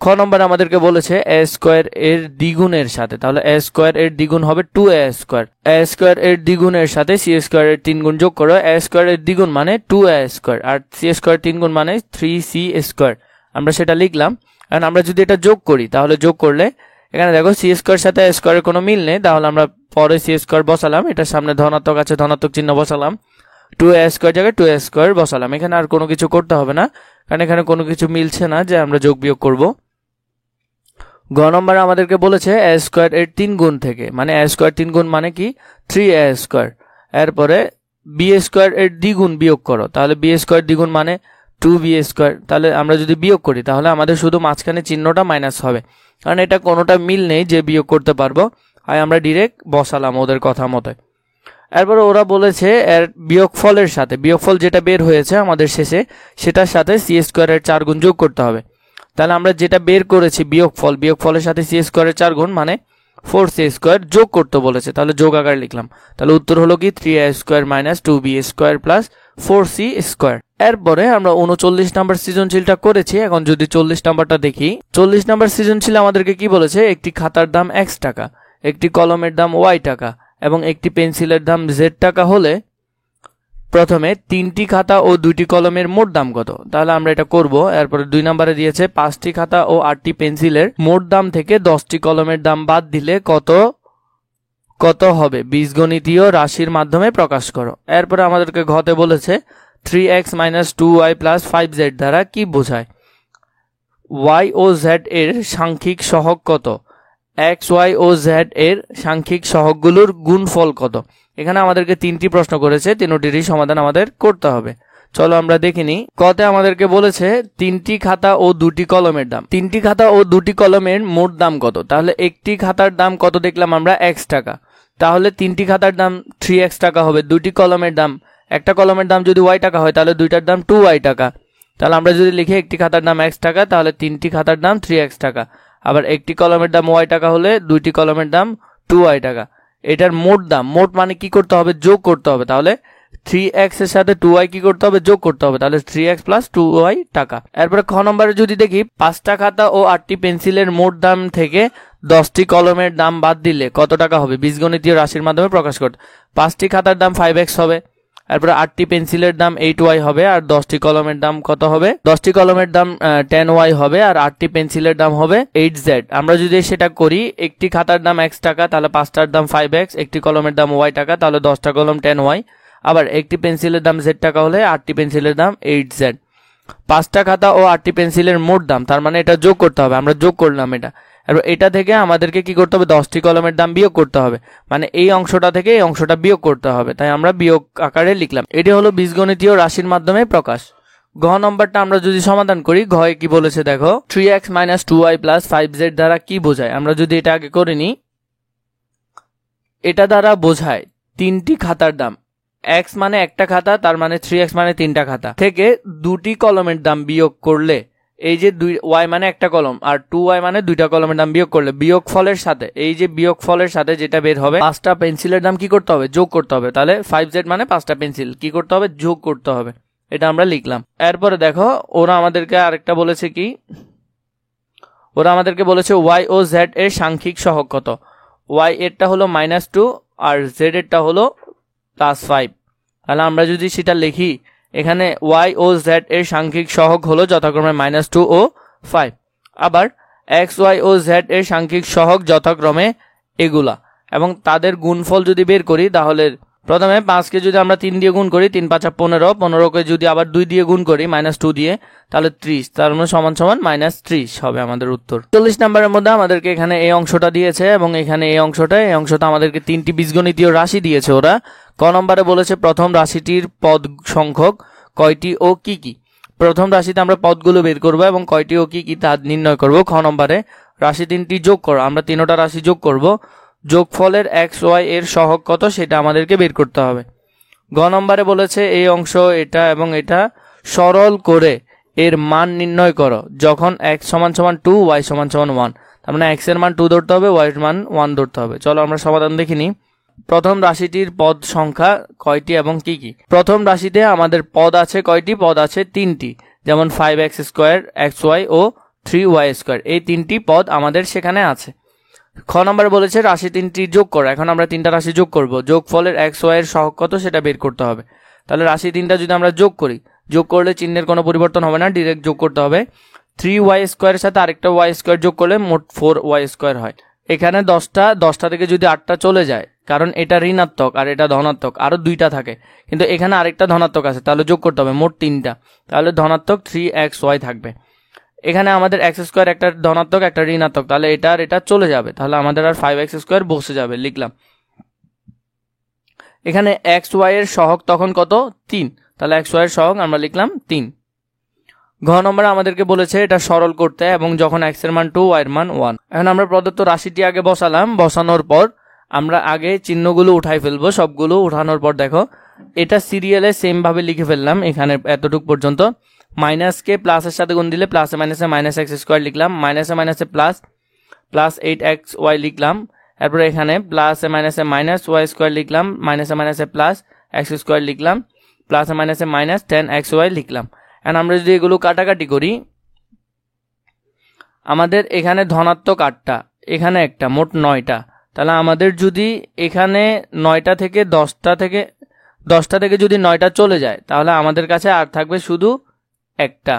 খ নম্বরে আমাদেরকে বলেছে a স্কোয়ার এর দ্বিগুণের সাথে, তাহলে a স্কোয়ার এর দ্বিগুণ হবে 2a স্কোয়ার। a স্কোয়ার এর দ্বিগুণের সাথে c স্কোয়ার এর 3 গুণ যোগ করো, a স্কোয়ার এর দ্বিগুণ মানে 2a স্কোয়ার আর c স্কোয়ার 3 গুণ মানে 3c স্কোয়ার। আমরা সেটা লিখলাম। কারণ আমরা যদি এটা যোগ করি তাহলে যোগ করলে এখানে দেখো c স্কোয়ার সাথে a স্কোয়ারের কোনো মিল নেই, তাহলে আমরা পরে c স্কোয়ার বসালাম, এটার সামনে ধনাত্মক আছে ধনাত্মক চিহ্ন বসালাম, 2a স্কোয়ার জায়গায় 2a স্কোয়ার বসালাম। এখানে আর কোনো কিছু করতে হবে না, কারণ এখানে কোনো কিছু মিলছে না যে আমরা যোগ বিয়োগ করব। গ নম্বরে আমাদেরকে বলেছে a স্কোয়ার এর 3 গুণ থেকে, মানে a স্কোয়ার 3 গুণ মানে কি 3a স্কোয়ার। এরপরে b স্কোয়ার এর দ্বিগুণ বিয়োগ করো, তাহলে b স্কোয়ার দ্বিগুণ মানে 2b স্কোয়ার। তাহলে আমরা যদি বিয়োগ করি তাহলে আমাদের শুধু মাঝখানে চিহ্নটা মাইনাস হবে, কারণ এটা কোনোটা মিল নেই যে বিয়োগ করতে পারবো, আর আমরা ডিরেক্ট বসালাম ওদের কথা মতো। এরপরে ওরা বলেছে এর বিয়োগফলের সাথে, বিয়োগফল যেটা বের হয়েছে আমাদের শেষে সেটার সাথে c স্কোয়ারের 4 গুণ যোগ করতে হবে। তাহলে আমরা যেটা বের করেছি বিয়োগফল, বিয়োগফলের সাথে c স্কোয়ারের 4 গুণ মানে 4c স্কোয়ার যোগ করতে বলেছে, তাহলে যোগ আকার লিখলাম। তাহলে উত্তর হলো কি 3a square minus 2b square plus 4c square. এরপরে আমরা 39 নাম্বার সৃজনশীলটা করেছি। এখন যদি 40 নাম্বারটা দেখি, 40 নাম্বার সৃজনশীল আমাদেরকে কি বলেছে, একটি খাতার দাম x টাকা, একটি কলমের দাম y টাকা এবং একটি পেন্সিলের দাম z টাকা হলে প্রথমে 3টি খাতা ও 2টি কলমের মোট দাম কত? তাহলে আমরা এটা করব। এরপরে 2 নম্বরে দিয়েছে 5টি খাতা ও 8টি পেন্সিলের মোট দাম থেকে 10টি কলমের দাম বাদ দিলে কত হবে বীজগণিতীয় রাশির মাধ্যমে প্রকাশ করো। এরপরে আমাদেরকে ঘতে বলেছে 3x - 2y + 5z দ্বারা কি বোঝায়? y ও z এর সাংখ্যিক সহগ কত? x, y ও z এর সাংখ্যিক সহগগুলোর গুণফল কত? এখানে আমাদেরকে 3টি প্রশ্ন করেছে, তিনটিরই সমাধান আমাদের করতে হবে। চলো আমরা দেখিনি। কতে আমাদেরকে বলেছে 3টি খাতা ও 2টি কলমের দাম, 3টি খাতা ও 2টি কলমের মোট দাম কত? তাহলে একটি খাতার দাম কত দেখলাম আমরা x টাকা, তাহলে 3টি খাতার দাম 3x টাকা হবে। 2টি কলমের দাম, একটা কলমের দাম যদি y টাকা হয় তাহলে দুইটার দাম 2y টাকা। তাহলে আমরা যদি লিখি একটি খাতার দাম x টাকা, তাহলে 3টি খাতার দাম 3x টাকা। আবার একটি কলমের দাম y টাকা হলে 2টি কলমের দাম 2y টাকা। এটার মোট দাম, মোট মানে কি করতে হবে, যোগ করতে হবে। তাহলে 3x এর সাথে 2y কি করতে হবে, যোগ করতে হবে। তাহলে 3x + 2y টাকা। এরপরে খ নম্বরে যদি দেখি 5টা খাতা ও 8টি পেন্সিলের মোট দাম থেকে 10টি কলমের দাম বাদ দিলে কত টাকা হবে বীজগণিতীয় রাশির মাধ্যমে প্রকাশ করতে। 5টি খাতার দাম 5x হবে, এরপরে 8টি পেন্সিলের দাম 8y হবে, আর 10টি কলমের দাম কত হবে? 10টি কলমের দাম 10y হবে, আর 8টি পেন্সিলের দাম হবে 8z। আমরা যদি সেটা করি, একটি খাতার দাম x টাকা, তাহলে 5টার দাম 5x, একটি কলমের দাম y টাকা, তাহলে 10টা কলম 10y, আবার একটি পেন্সিলের দাম z টাকা হলে 8টি পেন্সিলের দাম 8z। 5টা খাতা ও 8টি পেন্সিলের মোট দাম, তার মানে এটা যোগ করতে হবে। আমরা যোগ করলাম এটা, আর এটা থেকে আমাদেরকে কি করতে হবে, 10টি কলমের দাম বিয়োগ করতে হবে, মানে এই অংশটা থেকে এই অংশটা বিয়োগ করতে হবে, তাই আমরা বিয়োগ আকারে লিখলাম। এটি হলো বীজগণিতীয় রাশির মাধ্যমে প্রকাশ। ঘ নম্বরটা আমরা যদি সমাধান করি, ঘয়ে কি বলেছে দেখো, 3x - 2y + 5z দ্বারা কি বোঝায়? আমরা যদি এটা আগে করে নিই, এটা দ্বারা বোঝায় 3টি খাতার দাম, x মানে একটা খাতা, তার মানে 3x মানে 3টা খাতা থেকে 2টি কলমের দাম বিয়োগ করলে, এই যে y মানে একটা কলম আর 2y মানে 2টা কলমের দাম বিয়োগ করলে বিয়োগফলের সাথে, এই যে বিয়োগফলের সাথে যেটা বের হবে, 5টা পেন্সিলের দাম কি করতে হবে, যোগ করতে হবে। তাহলে 5z মানে 5টা পেন্সিল কি করতে হবে, যোগ করতে হবে। এটা আমরা লিখলাম। এরপরে দেখো ওরা আমাদেরকে আরেকটা বলেছে কি, ওরা আমাদেরকে বলেছে y ও z এর সাংখ্যিক সহগ কত? y এরটা হলো -2 আর z এরটা হলো +5। তাহলে আমরা যদি সেটা লিখি, এখানে y ও z এর সাংখ্যিক সহগ হলো যথাক্রমে -2 ও 5। আবার x, y ও z এর সাংখ্যিক সহগ যথাক্রমে এগুলা, এবং তাদের গুণফল যদি বের করি, তাহলে প্রথমে 5কে যদি আমরা 3 দিয়ে গুণ করি, 3 × 5 = 15, 15কে যদি আবার 2 দিয়ে গুণ করি -2 দিয়ে, তাহলে 30, তার মানে সমান -30 হবে আমাদের উত্তর। 40 নম্বরের মধ্যে আমাদেরকে এখানে এই অংশটা দিয়েছে এবং এখানে এই অংশটা আমাদেরকে 3টি বীজগণিতীয় রাশি দিয়েছে ওরা। ক নম্বরে বলেছে প্রথম রাশিটির পদ সংখ্যক কয়টি ও কি কি। প্রথম রাশিতে আমরা পদগুলো বের করব এবং কয়টি ও কি কি তা নির্ণয় করব। খ নম্বরে রাশি 3টি যোগ করো, আমরা 3টা রাশি যোগ করব, যোগফলের x, y এর সহগ কত সেটা আমাদেরকে বের করতে হবে। গ নম্বরে বলেছে এই অংশ এটা এবং এটা সরল করে এর মান নির্ণয় করো যখন x = 2, y = 1। তার মানে x এর মান 2 ধরতে হবে, y এর মান 1 ধরতে হবে। চলো আমরা সমাধান দেখিনি। প্রথম রাশিটির পদ সংখ্যা কয়টি এবং কি কি। প্রথম রাশিতে আমাদের পদ আছে কয়টি? পদ আছে 3টি, যেমন 5x² xy ও 3y²। এই তিনটি পদ আমাদের সেখানে আছে। খ নম্বরে বলেছে রাশি তিনটি যোগ করো। এখন আমরা তিনটা রাশি যোগ করব। যোগফলের x y এর সহগ কত সেটা বের করতে হবে। তাহলে রাশি তিনটা যদি আমরা যোগ করি, যোগ করলে চিহ্নের কোনো পরিবর্তন হবে না, ডিরেক্ট যোগ করতে হবে। 3y² এর সাথে আরেকটা y² যোগ করলে মোট 4y² হয়। এখানে 10টা থেকে যদি 8টা চলে যায়, কারণ এটা ঋণাত্মক আর এটা ধনাত্মক, আরও 2টা থাকে, কিন্তু এখানে আরেকটা ধনাত্মক আছে, তাহলে যোগ করতে হবে মোট 3টা। তাহলে ধনাত্মক 3xy থাকবে। এখানে আমাদের x² একটা ধনাত্মক একটা ঋণাত্মক, তাহলে এটা আর এটা চলে যাবে, তাহলে আমাদের আর 5x² বসে যাবে, লিখলাম। এখানে xy এর সহগ তখন কত? 3, তাহলে xy এর সহগ আমরা লিখলাম 3। ঘ নম্বরে আমাদেরকে বলেছে এটা সরল করতে এবং যখন x এর মান 2 y এর মান 1। এখন আমরা প্রদত্ত রাশিটি আগে বসালাম, বসানোর পর আমরা আগে চিহ্নগুলো উঠাই ফেলবো। সবগুলো উঠানোর পর দেখো এটা সিরিয়ালে সেম ভাবে লিখে ফেললাম। এখানে এতটুক পর্যন্ত মাইনাসকে প্লাসের সাথে গুণ দিলে প্লাসে মাইনাসে -x² লিখলাম, মাইনাসে মাইনাসে প্লাস +8xy লিখলাম। এরপরে এখানে প্লাসে মাইনাসে -y² লিখলাম, মাইনাসে মাইনাসে +x² লিখলাম, প্লাসে মাইনাসে -10xy লিখলাম। এখন আমরা যদি এগুলো কাটাকাটি করি, আমাদের এখানে ধনাত্মক 8টা, এখানে একটা, মোট 9টা। তাহলে আমাদের যদি এখানে 9টা থেকে 10টা থেকে যদি 9টা চলে যায়, তাহলে আমাদের কাছে আর থাকবে শুধু একটা।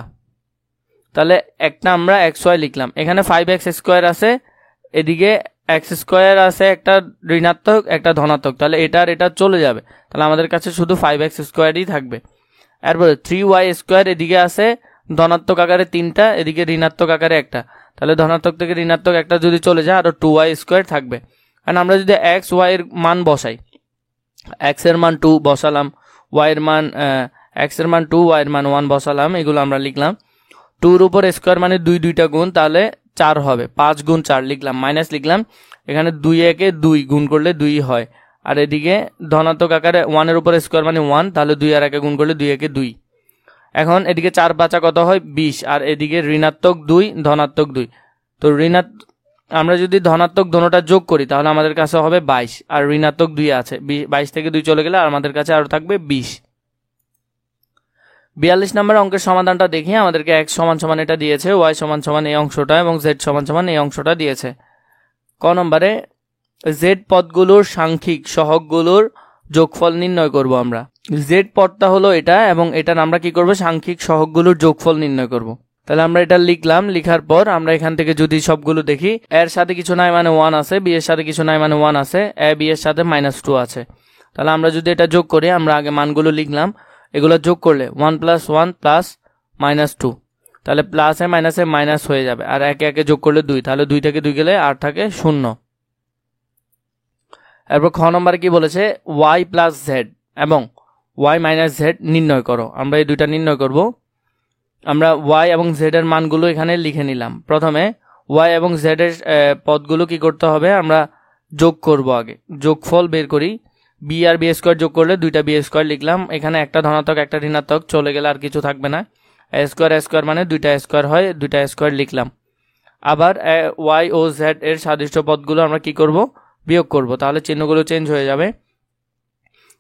তাহলে একটা আমরা xy লিখলাম। এখানে 5x² আছে, এদিকে x² আছে একটা ঋণাত্মক একটা ধনাত্মক, তাহলে এটা আর এটা চলে যাবে, তাহলে আমাদের কাছে শুধু 5x² থাকবে। এরপরে 3y² এদিকে আছে ধনাত্মক আকারে 3টা, এদিকে ঋণাত্মক আকারে একটা, তাহলে ধনাত্মক থেকে ঋণাত্মক একটা যদি চলে যায় আরো 2y² থাকবে। কারণ আমরা যদি x y এর মান বসাই, x এর মান 2 বসালাম, y এর মান x এর মান 2 y এর মান 1 বসালাম, এগুলো আমরা লিখলাম। 2 এর উপর স্কয়ার মানে 2টা গুণ, তাহলে 4 হবে, 5 গুণ 4 লিখলাম, মাইনাস লিখলাম। এখানে 2 একে 2 গুণ করলে 2 হয়, আর এদিকে ধনাত্মক আকারে 1 এর উপর স্কয়ার মানে 1, তাহলে 2 আর একে গুণ করলে 2 একে 2। এখন এদিকে 4 5 কত হয়? 20, আর এদিকে ঋণাত্মক 2 ধনাত্মক 2, তো আমরা যদি ধনাত্মক দোনোটা যোগ করি তাহলে আমাদের কাছে হবে 22, আর ঋণাত্মক 2 আছে, 22 থেকে 2 চলে গেলে আর আমাদের কাছে আরো থাকবে 20। 42 নম্বর অঙ্কের সমাধানটা দেখি। আমাদেরকে x = এটা দিয়েছে, y = এই অংশটা এবং z = এই অংশটা দিয়েছে। ক নম্বরে z পদগুলোর সাংখ্যিক সহগগুলোর যোগফল নির্ণয় করব আমরা। z পদটা হলো এটা এবং এটার আমরা কি করব? সাংখ্যিক সহগগুলোর যোগফল নির্ণয় করব। তাহলে আমরা এটা লিখলাম। লিখার পর আমরা এখান থেকে যদি সবগুলো দেখি, এর সাথে কিছু নাই মানে 1 আছে, b এর সাথে কিছু নাই মানে 1 আছে, a b এর সাথে -2 আছে। তাহলে আমরা যদি এটা যোগ করি, আমরা আগে মানগুলো লিখলাম, এগুলো যোগ করলে 1 + 1 + -2, তাহলে প্লাসে মাইনাসে মাইনাস হয়ে যাবে, আর একে একে যোগ করলে 2, তাহলে 2 থেকে 2 গেলে আর থাকে 0। এরপর খ নম্বরে কি বলেছে? y + z এবং y - z নির্ণয় করো। আমরা এই দুইটা নির্ণয় করব। আমরা y এবং z এর মানগুলো এখানে লিখে নিলাম। প্রথমে y এবং z এর পদগুলো কি করতে হবে? আমরা যোগ করব। আগে যোগফল বের করি। b আর b² যোগ করলে 2টা b² লিখলাম। এখানে একটা ধনাত্মক একটা ঋণাত্মক চলে গেলে আর কিছু থাকবে না। a² মানে 2টা স্কয়ার হয়, 2টা স্কয়ার লিখলাম। আবার y ও z এর সাদৃশ্য পদগুলো আমরা কি করব? বিয়োগ করব। তাহলে চিহ্নগুলো চেঞ্জ হয়ে যাবে,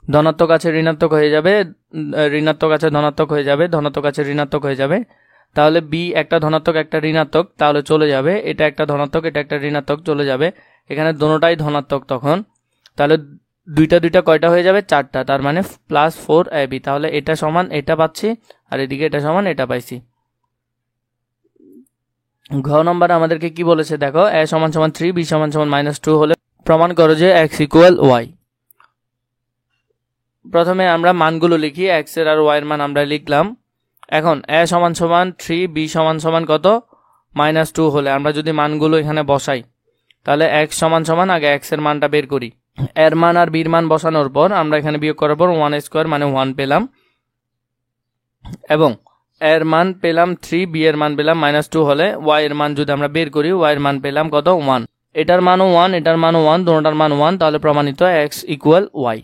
ধনাত্মক আছে ঋণাত্মক হয়ে যাবে, ঋণাত্মক আছে ধনাত্মক হয়ে যাবে, ধনাত্মক আছে ঋণাত্মক হয়ে যাবে। তাহলে b একটা ধনাত্মক একটা ঋণাত্মক, তাহলে চলে যাবে। এটা একটা ধনাত্মক এটা একটা ঋণাত্মক, চলে যাবে। এখানে দুটোটাই ধনাত্মক তখন, তাহলে দুইটা কয়টা হয়ে যাবে? 4টা, তার মানে +4ab। তাহলে এটা সমান এটা পাচ্ছি, আর এদিকে এটা সমান এটা পাইছি। ঘ নম্বরে আমাদেরকে কি বলেছে দেখো, a = 3 b = -2 হলে প্রমাণ করো যে x = y। প্রথমে আমরা মানগুলো লিখি, x এর আর y এর মান আমরা লিখলাম। এখন a = 3 b = কত? -2 হলে আমরা যদি মানগুলো এখানে বসাই, তাহলে x = আগে x এর মানটা বের করি। এর মান আর b এর মান বসানোর পর আমরা এখানে বিয়োগ করার পর 1² মানে 1 পেলাম, এবং এর মান পেলাম 3, b এর মান পেলাম -2 হলে y এর মান যদি আমরা বের করি, y এর মান পেলাম কত? 1। এটার মানও 1, এটার মানও 1, দুটোটার মান 1, তাহলে প্রমাণিত x = y।